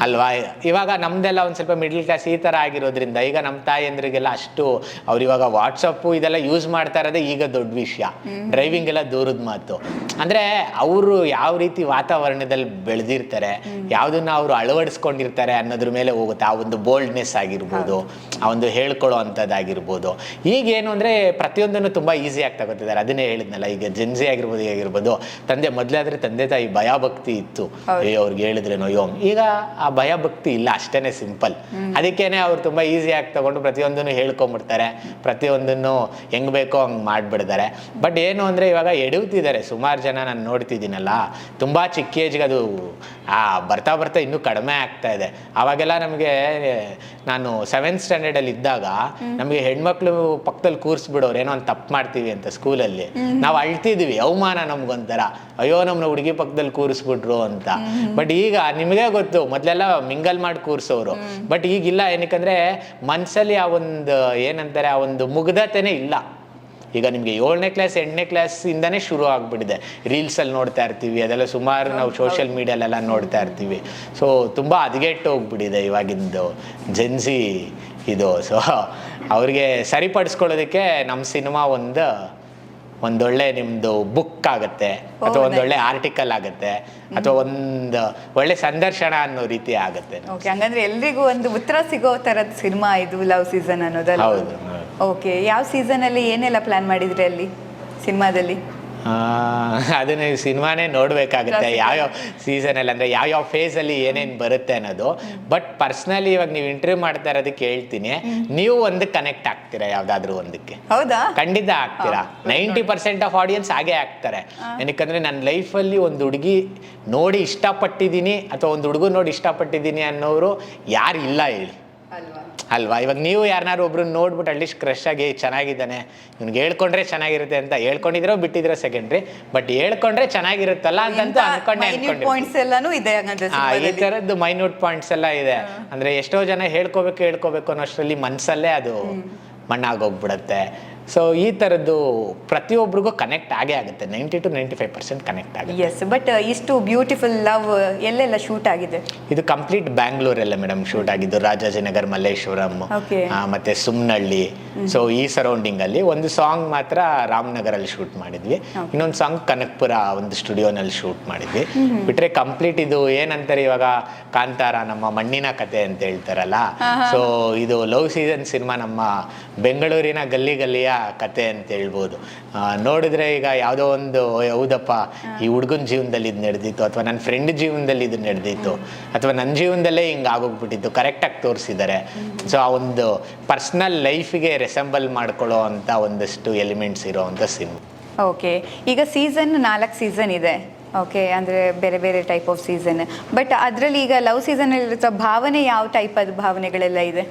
ಅಲ್ವಾ. ಇವಾಗ ನಮ್ದೆಲ್ಲ ಒಂದು ಸ್ವಲ್ಪ ಮಿಡ್ಲ್ ಕ್ಲಾಸ್ ಈ ಥರ ಆಗಿರೋದ್ರಿಂದ ಈಗ ನಮ್ಮ ತಾಯಂದ್ರಿಗೆಲ್ಲ ಅಷ್ಟು ಅವ್ರು ಇವಾಗ ವಾಟ್ಸಪ್ಪು ಇದೆಲ್ಲ ಯೂಸ್ ಮಾಡ್ತಾ ಇರೋದೇ ಈಗ ದೊಡ್ಡ ವಿಷಯ. ಡ್ರೈವಿಂಗ್ ಎಲ್ಲ ದೂರದ ಮಾತು. ಅಂದರೆ ಅವರು ಯಾವ ರೀತಿ ವಾತಾವರಣದಲ್ಲಿ ಬೆಳೆದಿರ್ತಾರೆ, ಯಾವುದನ್ನ ಅವರು ಅಳವಡಿಸ್ಕೊಂಡಿರ್ತಾರೆ ಅನ್ನೋದ್ರ ಮೇಲೆ ಹೋಗುತ್ತೆ. ಆ ಒಂದು ಬೋಲ್ಡ್ನೆಸ್ ಆಗಿರ್ಬೋದು, ಆ ಒಂದು ಹೇಳ್ಕೊಳ್ಳೋ ಅಂಥದ್ದಾಗಿರ್ಬೋದು. ಈಗೇನು ಅಂದರೆ ಪ್ರತಿಯೊಂದನ್ನು ತುಂಬ ಈಸಿಯಾಗಿ ತಗೋತಿದ್ದಾರೆ. ಅದನ್ನೇ ಹೇಳಿದ್ನಲ್ಲ, ಈಗ ಜೆನ್ಸಿ ಆಗಿರ್ಬೋದು ಮೊದಲಾದ್ರೆ ತಂದೆ ತಾಯಿ ಭಯ ಭಕ್ತಿ ಇತ್ತು. ಅಯ್ಯೋ ಅವ್ರಿಗೆ ಹೇಳಿದ್ರೇನೋ ಅಯ್ಯೋ. ಈಗ ಆ ಭಯ ಭಕ್ತಿ ಇಲ್ಲ, ಅಷ್ಟೇನೆ ಸಿಂಪಲ್. ಅದಕ್ಕೇನೆ ಅವ್ರು ತುಂಬ ಈಸಿಯಾಗಿ ತಗೊಂಡು ಪ್ರತಿಯೊಂದನ್ನು ಹೇಳ್ಕೊಂಬಿಡ್ತಾರೆ, ಪ್ರತಿಯೊಂದನ್ನು ಹೆಂಗ್ ಬೇಕೋ ಹಂಗೆ ಮಾಡಿಬಿಡ್ತಾರೆ. ಬಟ್ ಏನು ಅಂದರೆ ಇವಾಗ ಎಡುತ್ತಿದ್ದಾರೆ ಸುಮಾರು ಜನ. ನಾನು ನೋಡ್ತಿದ್ದೀನಲ್ಲ, ತುಂಬ ಚಿಕ್ಕ ಏಜ್ಗೆ ಅದು ಬರ್ತಾ ಬರ್ತಾ ಇನ್ನೂ ಕಡಿಮೆ ಆಗ್ತಾ ಇದೆ. ಅವಾಗೆಲ್ಲ ನಮಗೆ, ನಾನು 7th ಸ್ಟ್ಯಾಂಡರ್ಡಲ್ಲಿ ಇದ್ದಾಗ ನಮಗೆ ಹೆಣ್ಮಕ್ಳು ಪಕ್ಕದಲ್ಲಿ ಕೂರಿಸ್ಬಿಡೋರು, ಏನೋ ಒಂದು ತಪ್ಪು ಮಾಡ್ತೀವಿ ಅಂತ ಸ್ಕೂಲಲ್ಲಿ. ನಾವು ಅಳ್ತಿದ್ವಿ, ಅವಮಾನ ನಮ್ಗೊಂಥರ, ಅಯ್ಯೋ ನಮ್ಮನ್ನ ಹುಡುಗಿ ಪಕ್ಕದಲ್ಲಿ ಕೂರಿಸ್ಬಿಟ್ರು ಅಂತ. ಬಟ್ ಈಗ ನಿಮಗೆ ಗೊತ್ತು, ಮೊದಲೆಲ್ಲ ಮಿಂಗಲ್ ಮಾಡಿ ಕೂರಿಸೋರು. ಬಟ್ ಈಗಿಲ್ಲ. ಏನಕ್ಕಂದ್ರೆ ಮನಸ್ಸಲ್ಲಿ ಆ ಒಂದು ಏನಂತಾರೆ, ಆ ಒಂದು ಮುಗ್ಧತೆನೇ ಇಲ್ಲ. ಈಗ ನಿಮಗೆ 7ನೇ ಕ್ಲಾಸ್ 8ನೇ ಕ್ಲಾಸ್ ಇಂದಾನೇ ಶುರು ಆಗ್ಬಿಟ್ಟಿದೆ. ರೀಲ್ಸಲ್ಲಿ ನೋಡ್ತಾ ಇರ್ತೀವಿ, ಅದೆಲ್ಲ ಸುಮಾರು ನಾವು ಸೋಷಿಯಲ್ ಮೀಡಿಯಲ್ಲೆಲ್ಲ ನೋಡ್ತಾ ಇರ್ತೀವಿ. ಸೊ ತುಂಬ ಹದಗೆಟ್ಟು ಹೋಗ್ಬಿಟ್ಟಿದೆ ಇವಾಗಿಂದು ಜೆನ್ಸಿ ಇದು. ಸೊ ಅವ್ರಿಗೆ ಸರಿಪಡಿಸ್ಕೊಳ್ಳೋದಕ್ಕೆ ನಮ್ಮ ಸಿನಿಮಾ ಒಂದೊಳ್ಳೆ ನಿಮ್ಮದು ಬುಕ್ ಆಗುತ್ತೆ, ಅಥವಾ ಒಂದೊಳ್ಳೆ ಆರ್ಟಿಕಲ್ ಆಗುತ್ತೆ, ಅಥವಾ ಒಂದು ಒಳ್ಳೆ ಸಂದರ್ಶನ ಅನ್ನೋ ರೀತಿ ಆಗುತ್ತೆ. ಹಂಗಂದ್ರೆ ಎಲ್ರಿಗೂ ಒಂದು ಉತ್ತರ ಸಿಗೋ ಥರದ ಸಿನಿಮಾ ಇದು ಲವ್ ಸೀಸನ್ ಅನ್ನೋದಲ್ಲ? ಹೌದು. ಓಕೆ, ಯಾವ ಸೀಸನಲ್ಲಿ ಏನೆಲ್ಲ ಪ್ಲಾನ್ ಮಾಡಿದ್ರಿ ಅಲ್ಲಿ ಸಿನಿಮಾದಲ್ಲಿ? ಅದನ್ನ ಸಿನಿಮಾನೇ ನೋಡಬೇಕಾಗುತ್ತೆ, ಯಾವ್ಯಾವ ಸೀಸನಲ್ಲಿ, ಅಂದರೆ ಯಾವ್ಯಾವ ಫೇಸಲ್ಲಿ ಏನೇನು ಬರುತ್ತೆ ಅನ್ನೋದು. ಬಟ್ ಪರ್ಸ್ನಲಿ ಇವಾಗ ನೀವು ಇಂಟರ್ವ್ಯೂ ಮಾಡ್ತಾ ಇರೋದಕ್ಕೆ ಹೇಳ್ತೀನಿ, ನೀವು ಒಂದು ಕನೆಕ್ಟ್ ಆಗ್ತೀರಾ ಯಾವುದಾದ್ರೂ ಒಂದಕ್ಕೆ. ಹೌದಾ? ಖಂಡಿತ ಆಗ್ತೀರಾ. 90% ಆಫ್ ಆಡಿಯನ್ಸ್ ಹಾಗೆ ಆಗ್ತಾರೆ. ಏನಕ್ಕಂದ್ರೆ ನನ್ನ ಲೈಫಲ್ಲಿ ಒಂದು ಹುಡುಗಿ ನೋಡಿ ಇಷ್ಟಪಟ್ಟಿದ್ದೀನಿ, ಅಥವಾ ಒಂದು ಹುಡುಗ ನೋಡಿ ಇಷ್ಟಪಟ್ಟಿದ್ದೀನಿ ಅನ್ನೋರು ಯಾರು ಇಲ್ಲ ಹೇಳಿ ಅಲ್ವಾ. ಇವಾಗ ನೀವು ಯಾರನ್ನಾರು ಒಬ್ರನ್ನ ನೋಡ್ಬಿಟ್ಟು ಅಟ್ಲೀಸ್ಟ್ ಕ್ರಶ್ ಆಗಿ ಚೆನ್ನಾಗಿದ್ದಾನೆ, ಇವ್ನಿಗೆ ಹೇಳ್ಕೊಂಡ್ರೆ ಚೆನ್ನಾಗಿರುತ್ತೆ ಅಂತ ಹೇಳ್ಕೊಂಡಿದ್ರೋ ಬಿಟ್ಟಿದ್ರೋ ಸೆಕೆಂಡ್ರಿ, ಬಟ್ ಹೇಳ್ಕೊಂಡ್ರೆ ಚೆನ್ನಾಗಿರುತ್ತಲ್ಲ ಅಂತಂತೂ ಈ ಥರದ್ದು ಮೈನ್ಯೂಟ್ ಪಾಯಿಂಟ್ಸ್ ಎಲ್ಲ ಇದೆ. ಅಂದ್ರೆ ಎಷ್ಟೋ ಜನ ಹೇಳ್ಕೋಬೇಕು ಅನ್ನೋಷ್ಟರಲ್ಲಿ ಮನಸ್ಸಲ್ಲೇ ಅದು ಮಣ್ಣಾಗೋಗ್ಬಿಡತ್ತೆ. ಸೊ ಈ ಥರದ್ದು ಪ್ರತಿಯೊಬ್ಬರಿಗೂ ಕನೆಕ್ಟ್ ಆಗೇ ಆಗುತ್ತೆ. 90 to 95% ಕನೆಕ್ಟ್ ಆಗುತ್ತೆ. ಎಸ್, ಬಟ್ ಇಷ್ಟು ಬ್ಯೂಟಿಫುಲ್ ಲವ್ ಎಲ್ಲೆಲ್ಲ ಶೂಟ್ ಆಗಿದೆ? ಇದು ಕಂಪ್ಲೀಟ್ ಬ್ಯಾಂಗ್ಳೂರಲ್ಲೇ ಮೇಡಮ್ ಶೂಟ್ ಆಗಿದ್ದು. ರಾಜಾಜಿನಗರ್, ಮಲ್ಲೇಶ್ವರಂ, ಮತ್ತೆ ಸುಮ್ನಹಳ್ಳಿ. ಸೊ ಈ ಸರೌಂಡಿಂಗ್ ಅಲ್ಲಿ ಒಂದು ಸಾಂಗ್ ಮಾತ್ರ ರಾಮನಗರಲ್ಲಿ ಶೂಟ್ ಮಾಡಿದ್ವಿ. ಇನ್ನೊಂದು ಸಾಂಗ್ ಕನಕಪುರ ಒಂದು ಸ್ಟುಡಿಯೋನಲ್ಲಿ ಶೂಟ್ ಮಾಡಿದ್ವಿ. ಬಿಟ್ರೆ ಕಂಪ್ಲೀಟ್ ಇದು ಏನಂತಾರೆ ಇವಾಗ ಕಾಂತಾರ, ನಮ್ಮ ಮಣ್ಣಿನ ಕತೆ ಅಂತ ಹೇಳ್ತಾರಲ್ಲ. ಸೊ ಇದು ಲವ್ ಸೀಸನ್ ಸಿನಿಮಾ ನಮ್ಮ ಬೆಂಗಳೂರಿನ ಗಲ್ಲಿ ಗಲ್ಲಿಯ ಕತೆ ಅಂತ ಹೇಳ್ಬೋದು. ನೋಡಿದ್ರೆ ಈಗ ಯಾವುದೋ ಒಂದು ಹೌದಪ್ಪ ಈ ಹುಡುಗನ ಜೀವನದಲ್ಲಿ ಇದು ನಡೆದಿತ್ತು, ಅಥವಾ ನನ್ನ ಫ್ರೆಂಡ್ ಜೀವನದಲ್ಲಿ ಇದು ನಡೆದಿತ್ತು, ಅಥವಾ ನನ್ನ ಜೀವನದಲ್ಲೇ ಹಿಂಗೆ ಆಗೋಗ್ಬಿಟ್ಟಿತ್ತು, ಕರೆಕ್ಟಾಗಿ ತೋರಿಸಿದ್ದಾರೆ. ಸೊ ಆ ಒಂದು ಪರ್ಸ್ನಲ್ ಲೈಫಿಗೆ ರೆಸೆಂಬಲ್ ಮಾಡ್ಕೊಳ್ಳೋ ಅಂತ ಒಂದಷ್ಟು ಎಲಿಮೆಂಟ್ಸ್ ಇರೋವಂಥ ಸಿನಿಮಾ. ಓಕೆ, ಈಗ ಸೀಸನ್ 4 ಸೀಸನ್ ಇದೆ. ಓಕೆ, ಅಂದರೆ ಬೇರೆ ಬೇರೆ ಟೈಪ್ ಆಫ್ ಸೀಸನ್. ಬಟ್ ಅದರಲ್ಲಿ ಈಗ ಲವ್ ಸೀಸನಲ್ಲಿರೋ ಭಾವನೆ ಯಾವ ಟೈಪ್ ಅದು ಭಾವನೆಗಳೆಲ್ಲ ಇದೆ?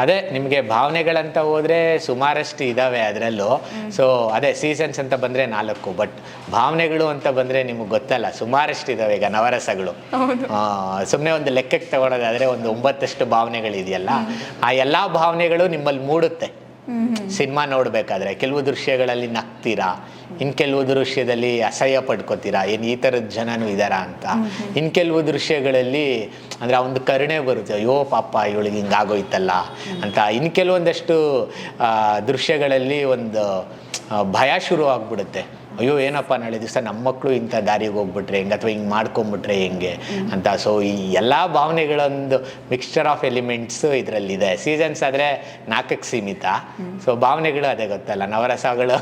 ಅದೇ ನಿಮಗೆ ಭಾವನೆಗಳಂತ ಹೋದರೆ ಸುಮಾರಷ್ಟು ಇದ್ದಾವೆ ಅದರಲ್ಲೂ. ಸೊ ಅದೇ ಸೀಸನ್ಸ್ ಅಂತ ಬಂದರೆ 4, ಬಟ್ ಭಾವನೆಗಳು ಅಂತ ಬಂದರೆ ನಿಮಗೆ ಗೊತ್ತಲ್ಲ ಸುಮಾರಷ್ಟು ಇದ್ದಾವೆ. ಈಗ ನವರಸಗಳು ಸುಮ್ಮನೆ ಒಂದು ಲೆಕ್ಕಕ್ಕೆ ತಗೊಳ್ಳೋದಾದರೆ ಒಂದು 9 ಭಾವನೆಗಳಿದೆಯಲ್ಲ, ಆ ಎಲ್ಲ ಭಾವನೆಗಳು ನಿಮ್ಮಲ್ಲಿ ಮೂಡುತ್ತೆ ಸಿನಿಮಾ ನೋಡಬೇಕಾದ್ರೆ. ಕೆಲವು ದೃಶ್ಯಗಳಲ್ಲಿ ನಗ್ತೀರಾ, ಇನ್ನು ಕೆಲವು ದೃಶ್ಯದಲ್ಲಿ ಅಸಹ್ಯ ಪಡ್ಕೋತೀರಾ, ಏನು ಈ ಥರದ ಜನನೂ ಇದ್ದಾರಾ ಅಂತ. ಇನ್ನು ಕೆಲವು ದೃಶ್ಯಗಳಲ್ಲಿ ಅಂದರೆ ಆ ಒಂದು ಕರುಣೆ ಬರುತ್ತೆ, ಅಯ್ಯೋ ಪಾಪ ಇವಳಿಗೆ ಹಿಂಗಾಗೋಯ್ತಲ್ಲ ಅಂತ. ಇನ್ನು ಕೆಲವೊಂದಷ್ಟು ದೃಶ್ಯಗಳಲ್ಲಿ ಒಂದು ಭಯ ಶುರು ಆಗ್ಬಿಡುತ್ತೆ, ಅಯ್ಯೋ ಏನಪ್ಪ ನಾಳೆ ದಿವಸ ನಮ್ಮ ಮಕ್ಕಳು ಇಂಥ ದಾರಿಗೆ ಹೋಗ್ಬಿಟ್ರೆ ಹೆಂಗೆ, ಅಥವಾ ಹಿಂಗೆ ಮಾಡ್ಕೊಂಬಿಟ್ರೆ ಹೆಂಗೆ ಅಂತ. ಸೊ ಈ ಎಲ್ಲ ಭಾವನೆಗಳೊಂದು ಮಿಕ್ಸ್ಚರ್ ಆಫ್ ಎಲಿಮೆಂಟ್ಸು ಇದರಲ್ಲಿದೆ. ಸೀಸನ್ಸ್ ಆದರೆ 4ಕ್ಕೆ ಸೀಮಿತ. ಸೊ ಭಾವನೆಗಳು ಅದೇ ಗೊತ್ತಲ್ಲ, ನವರಸಗಳು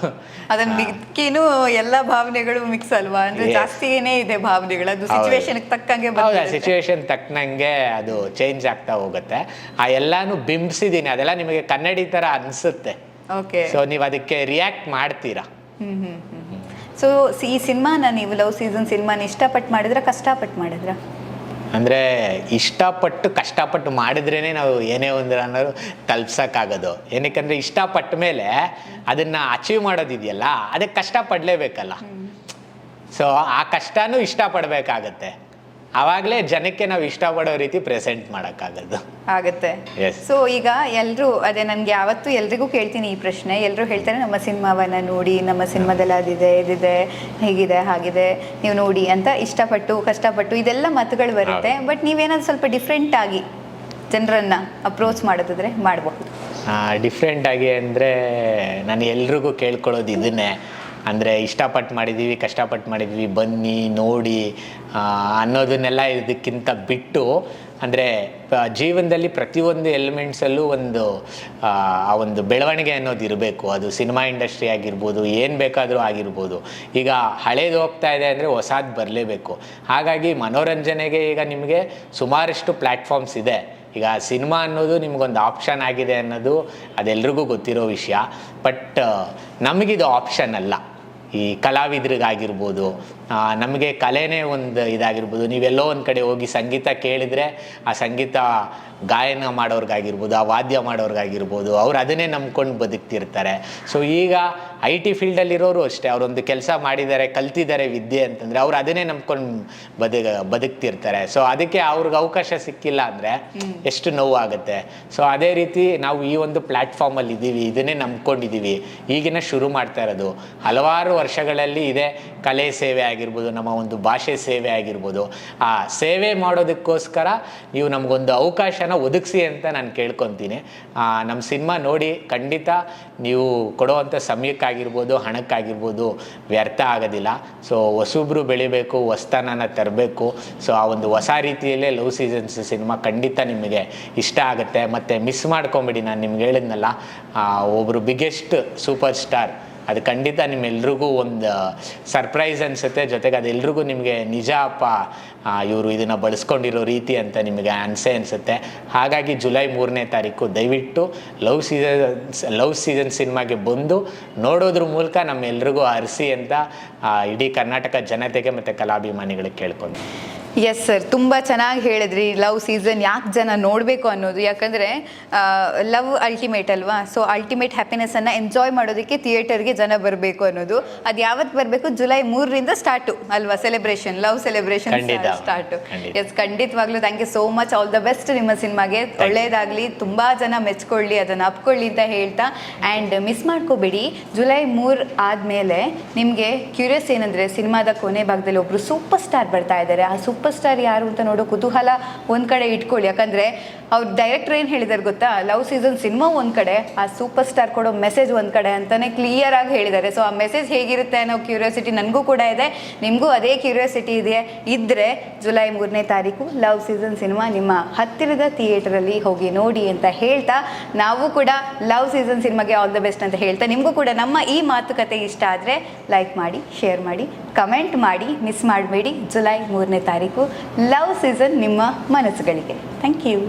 ಅದನ್ನ ಮಿಕ್ಕಿನೂ ಎಲ್ಲ ಭಾವನೆಗಳು ಮಿಕ್ಸ್ ಅಲ್ವಾ? ಅಂದ್ರೆ ಜಾಸ್ತಿನೇ ಇದೆ ಭಾವನೆಗಳು, ಅದು ಸಿಚುವೇಶನ್ ತಕ್ಕಂಗೆ. ಹೌದಾ, ಸಿಚುವೇಶನ್ ತಕ್ಕನಂಗೆ ಅದು ಚೇಂಜ್ ಆಗ್ತಾ ಹೋಗುತ್ತೆ. ಆ ಎಲ್ಲಾನು ಬಿಂಬಿಸಿದ್ದೀನಿ, ಅದೆಲ್ಲ ನಿಮಗೆ ಕನ್ನಡಿ ಥರ ಅನಿಸುತ್ತೆ. ಓಕೆ, ಸೊ ನೀವು ಅದಕ್ಕೆ ರಿಯಾಕ್ಟ್ ಮಾಡ್ತೀರಾ. ಸೊ ಈ ಸಿನಿಮಾನ ನೀವು ಲವ್ ಸೀಸನ್ ಸಿನಿಮಾನ ಇಷ್ಟಪಟ್ಟು ಮಾಡಿದ್ರೆ ಕಷ್ಟಪಟ್ಟು ಮಾಡಿದ್ರ? ಅಂದರೆ ಇಷ್ಟಪಟ್ಟು ಕಷ್ಟಪಟ್ಟು ಮಾಡಿದ್ರೇ ನಾವು ಏನೇ ಒಂದು ಅನ್ನೋದು ತಲುಪ್ಸೋಕ್ಕಾಗೋದು. ಏನಕ್ಕಂದರೆ ಇಷ್ಟಪಟ್ಟ ಮೇಲೆ ಅದನ್ನು ಅಚೀವ್ ಮಾಡೋದಿದೆಯಲ್ಲ, ಅದಕ್ಕೆ ಕಷ್ಟಪಡಲೇಬೇಕಲ್ಲ. ಸೊ ಆ ಕಷ್ಟನೂ ಇಷ್ಟಪಡಬೇಕಾಗತ್ತೆ. ಆವಾಗಲೇ ಜನಕ್ಕೆ ನಾವು ಇಷ್ಟಪಡೋ ರೀತಿ ಪ್ರೆಸೆಂಟ್ ಮಾಡೋಕ್ಕಾಗೋದು. ಆಗುತ್ತೆ. Yes. ಸೊ ಈಗ ಎಲ್ಲರೂ ಅದೇ ನನಗೆ ಯಾವತ್ತೂ ಎಲ್ರಿಗೂ ಕೇಳ್ತೀನಿ ಈ ಪ್ರಶ್ನೆ. ಎಲ್ಲರೂ ಹೇಳ್ತಾರೆ ನಮ್ಮ ಸಿನಿಮಾವನ್ನ ನೋಡಿ, ನಮ್ಮ ಸಿನಿಮಾದಲ್ಲಿ ಅದಿದೆ ಇದಿದೆ ಹೀಗಿದೆ ಹಾಗಿದೆ ನೀವು ನೋಡಿ ಅಂತ ಇಷ್ಟಪಟ್ಟು ಕಷ್ಟಪಟ್ಟು ಇದೆಲ್ಲ ಮಾತುಗಳು ಬರುತ್ತೆ. ಬಟ್ ನೀವೇನಾದ್ರು ಸ್ವಲ್ಪ ಡಿಫ್ರೆಂಟ್ ಆಗಿ ಜನರನ್ನ ಅಪ್ರೋಚ್ ಮಾಡೋದಾದ್ರೆ ಮಾಡಬಹುದು. ಡಿಫ್ರೆಂಟಾಗಿ ಅಂದರೆ ನಾನು ಎಲ್ರಿಗೂ ಕೇಳ್ಕೊಳ್ಳೋದು ಇದನ್ನೇ, ಅಂದರೆ ಇಷ್ಟಪಟ್ಟು ಮಾಡಿದ್ದೀವಿ ಕಷ್ಟಪಟ್ಟು ಮಾಡಿದ್ದೀವಿ ಬನ್ನಿ ನೋಡಿ ಅನ್ನೋದನ್ನೆಲ್ಲ ಇದಕ್ಕಿಂತ ಬಿಟ್ಟು, ಅಂದರೆ ಜೀವನದಲ್ಲಿ ಪ್ರತಿಯೊಂದು ಎಲಿಮೆಂಟ್ಸಲ್ಲೂ ಆ ಒಂದು ಬೆಳವಣಿಗೆ ಅನ್ನೋದು ಇರಬೇಕು. ಅದು ಸಿನಿಮಾ ಇಂಡಸ್ಟ್ರಿ ಆಗಿರ್ಬೋದು, ಏನು ಬೇಕಾದರೂ ಆಗಿರ್ಬೋದು. ಈಗ ಹಳೇದು ಹೋಗ್ತಾ ಇದೆ ಅಂದರೆ ಹೊಸದು ಬರಲೇಬೇಕು. ಹಾಗಾಗಿ ಮನೋರಂಜನೆಗೆ ಈಗ ನಿಮಗೆ ಸುಮಾರಷ್ಟು ಪ್ಲ್ಯಾಟ್ಫಾರ್ಮ್ಸ್ ಇದೆ. ಈಗ ಸಿನಿಮಾ ಅನ್ನೋದು ನಿಮಗೊಂದು ಆಪ್ಷನ್ ಆಗಿದೆ ಅನ್ನೋದು ಅದೆಲ್ರಿಗೂ ಗೊತ್ತಿರೋ ವಿಷಯ. ಬಟ್ ನಮಗಿದು ಆಪ್ಷನ್ ಅಲ್ಲ. ಈ ಕಲಾವಿದ್ರಿಗಾಗಿರ್ಬೋದು, ನಮಗೆ ಕಲೆನೇ ಒಂದು ಇದಾಗಿರ್ಬೋದು. ನೀವೆಲ್ಲೋ ಒಂದು ಕಡೆ ಹೋಗಿ ಸಂಗೀತ ಕೇಳಿದರೆ ಆ ಸಂಗೀತ ಗಾಯನ ಮಾಡೋರ್ಗಾಗಿರ್ಬೋದು, ಆ ವಾದ್ಯ ಮಾಡೋರ್ಗಾಗಿರ್ಬೋದು, ಅವ್ರು ಅದನ್ನೇ ನಂಬ್ಕೊಂಡು ಬದುಕ್ತಿರ್ತಾರೆ. ಸೊ ಈಗ IT ಫೀಲ್ಡಲ್ಲಿರೋರು ಅಷ್ಟೇ, ಅವರೊಂದು ಕೆಲಸ ಮಾಡಿದ್ದಾರೆ ಕಲ್ತಿದ್ದಾರೆ ವಿದ್ಯೆ ಅಂತಂದರೆ ಅವ್ರು ಅದನ್ನೇ ನಂಬ್ಕೊಂಡು ಬದುಕ್ತಿರ್ತಾರೆ. ಸೊ ಅದಕ್ಕೆ ಅವ್ರಿಗೆ ಅವಕಾಶ ಸಿಕ್ಕಿಲ್ಲ ಅಂದರೆ ಎಷ್ಟು ನೋವಾಗುತ್ತೆ. ಸೊ ಅದೇ ರೀತಿ ನಾವು ಈ ಒಂದು ಪ್ಲ್ಯಾಟ್ಫಾರ್ಮಲ್ಲಿ ಇದ್ದೀವಿ, ಇದನ್ನೇ ನಂಬ್ಕೊಂಡಿದ್ದೀವಿ, ಈಗಿನ ಶುರು ಮಾಡ್ತಾ ಇರೋದು. ಹಲವಾರು ವರ್ಷಗಳಲ್ಲಿ ಇದೆ ಕಲೆ ಸೇವೆ ಆಗಿರ್ಬೋದು, ನಮ್ಮ ಒಂದು ಭಾಷೆ ಸೇವೆ ಆಗಿರ್ಬೋದು. ಆ ಸೇವೆ ಮಾಡೋದಕ್ಕೋಸ್ಕರ ನೀವು ನಮಗೊಂದು ಅವಕಾಶನ ಒದಗಿಸಿ ಅಂತ ನಾನು ಕೇಳ್ಕೊತೀನಿ. ನಮ್ಮ ಸಿನಿಮಾ ನೋಡಿ ಖಂಡಿತ ನೀವು ಕೊಡುವಂಥ ಸಮಯಕ್ಕಾಗಿರ್ಬೋದು, ಹಣಕ್ಕಾಗಿರ್ಬೋದು ವ್ಯರ್ಥ ಆಗೋದಿಲ್ಲ. ಸೊ ಹೊಸಬ್ರು ಬೆಳಿಬೇಕು, ಹೊಸ್ತನನ ತರಬೇಕು. ಸೊ ಆ ಒಂದು ಹೊಸ ರೀತಿಯಲ್ಲೇ ಲವ್ ಸೀಸನ್ಸ್ ಸಿನಿಮಾ ಖಂಡಿತ ನಿಮಗೆ ಇಷ್ಟ ಆಗುತ್ತೆ. ಮತ್ತು ಮಿಸ್ ಮಾಡ್ಕೊಂಬಿಡಿ, ನಾನು ನಿಮ್ಗೆ ಹೇಳಿದ್ನಲ್ಲ, ಒಬ್ಬರು ಬಿಗ್ಗೆಸ್ಟ್ ಸೂಪರ್ ಸ್ಟಾರ್, ಅದು ಖಂಡಿತ ನಿಮ್ಮೆಲ್ರಿಗೂ ಒಂದು ಸರ್ಪ್ರೈಸ್ ಅನಿಸುತ್ತೆ. ಜೊತೆಗೆ ಅದೆಲ್ರಿಗೂ ನಿಮಗೆ ನಿಜ ಅಪ್ಪ ಇವರು ಇದನ್ನು ಬಳಸ್ಕೊಂಡಿರೋ ರೀತಿ ಅಂತ ನಿಮಗೆ ಅನಿಸುತ್ತೆ. ಹಾಗಾಗಿ ಜುಲೈ 3ನೇ ತಾರೀಕು ದಯವಿಟ್ಟು ಲವ್ ಸೀಸನ್ ಸಿನಿಮಾಗೆ ಬಂದು ನೋಡೋದ್ರ ಮೂಲಕ ನಮ್ಮೆಲ್ರಿಗೂ ಹರಿಸಿ ಅಂತ ಇಡೀ ಕರ್ನಾಟಕ ಜನತೆಗೆ ಮತ್ತು ಕಲಾಭಿಮಾನಿಗಳಿಗೆ ಕೇಳ್ಕೊಂಡು. ಎಸ್ ಸರ್, ತುಂಬ ಚೆನ್ನಾಗಿ ಹೇಳಿದ್ರಿ. ಲವ್ ಸೀಸನ್ ಯಾಕೆ ಜನ ನೋಡಬೇಕು ಅನ್ನೋದು, ಯಾಕಂದರೆ ಲವ್ ಅಲ್ಟಿಮೇಟ್ ಅಲ್ವಾ. ಸೊ ಅಲ್ಟಿಮೇಟ್ ಹ್ಯಾಪಿನೆಸ್ಸನ್ನು ಎಂಜಾಯ್ ಮಾಡೋದಕ್ಕೆ ಥಿಯೇಟರ್ಗೆ ಜನ ಬರಬೇಕು ಅನ್ನೋದು. ಅದು ಯಾವತ್ತು ಬರಬೇಕು? ಜುಲೈ 3ರಿಂದ ಸ್ಟಾರ್ಟು ಅಲ್ವಾ celebration, love celebration start. Yes, ಖಂಡಿತವಾಗ್ಲೂ thank you so much. All the best ನಿಮ್ಮ ಸಿನಿಮಾಗೆ. ಒಳ್ಳೆಯದಾಗಲಿ, ತುಂಬ ಜನ ಮೆಚ್ಕೊಳ್ಳಿ, ಅದನ್ನು ಅಪ್ಕೊಳ್ಳಿ ಅಂತ ಹೇಳ್ತಾ. ಆ್ಯಂಡ್ ಮಿಸ್ ಮಾಡ್ಕೋಬೇಡಿ, ಜುಲೈ 3 ಆದಮೇಲೆ ನಿಮಗೆ ಕ್ಯೂರಿಯಸ್ ಏನಂದರೆ, ಸಿನಿಮಾದ ಕೊನೆ ಭಾಗದಲ್ಲಿ ಒಬ್ಬರು ಸೂಪರ್ ಸ್ಟಾರ್ ಬರ್ತಾ ಇದ್ದಾರೆ. ಆ ಸೂಪರ್ ಸ್ಟಾರ್ ಯಾರು ಅಂತ ನೋಡೋ ಕುತೂಹಲ ಒಂದು ಕಡೆ ಇಟ್ಕೊಳ್ಳಿ. ಯಾಕಂದರೆ ಅವ್ರು ಡೈರೆಕ್ಟರ್ ಏನು ಹೇಳಿದ್ದಾರೆ ಗೊತ್ತಾ, ಲವ್ ಸೀಸನ್ ಸಿನಿಮಾ ಒಂದು ಕಡೆ, ಆ ಸೂಪರ್ ಸ್ಟಾರ್ ಕೊಡೋ ಮೆಸೇಜ್ ಒಂದು ಕಡೆ ಅಂತಲೇ ಕ್ಲಿಯರ್ ಆಗಿ ಹೇಳಿದ್ದಾರೆ. ಸೊ ಆ ಮೆಸೇಜ್ ಹೇಗಿರುತ್ತೆ ಅನ್ನೋ ಕ್ಯೂರಿಯಾಸಿಟಿ ನನಗೂ ಕೂಡ ಇದೆ, ನಿಮಗೂ ಅದೇ ಕ್ಯೂರಿಯಾಸಿಟಿ ಇದ್ದರೆ ಜುಲೈ 3ನೇ ತಾರೀಕು ಲವ್ ಸೀಸನ್ ಸಿನಿಮಾ ನಿಮ್ಮ ಹತ್ತಿರದ ಥಿಯೇಟರಲ್ಲಿ ಹೋಗಿ ನೋಡಿ ಅಂತ ಹೇಳ್ತಾ, ನಾವು ಕೂಡ ಲವ್ ಸೀಸನ್ ಸಿನಿಮಾಗೆ ಆಲ್ ದ ಬೆಸ್ಟ್ ಅಂತ ಹೇಳ್ತಾ, ನಿಮಗೂ ಕೂಡ ನಮ್ಮ ಈ ಮಾತುಕತೆ ಇಷ್ಟ ಆದರೆ ಲೈಕ್ ಮಾಡಿ, ಶೇರ್ ಮಾಡಿ, ಕಮೆಂಟ್ ಮಾಡಿ, ಮಿಸ್ ಮಾಡಬೇಡಿ. ಜುಲೈ 3ನೇ ತಾರೀಕು ಲವ್ ಸೀಸನ್ ನಿಮ್ಮ ಮನಸ್ಸುಗಳಿಗೆ. Thank you.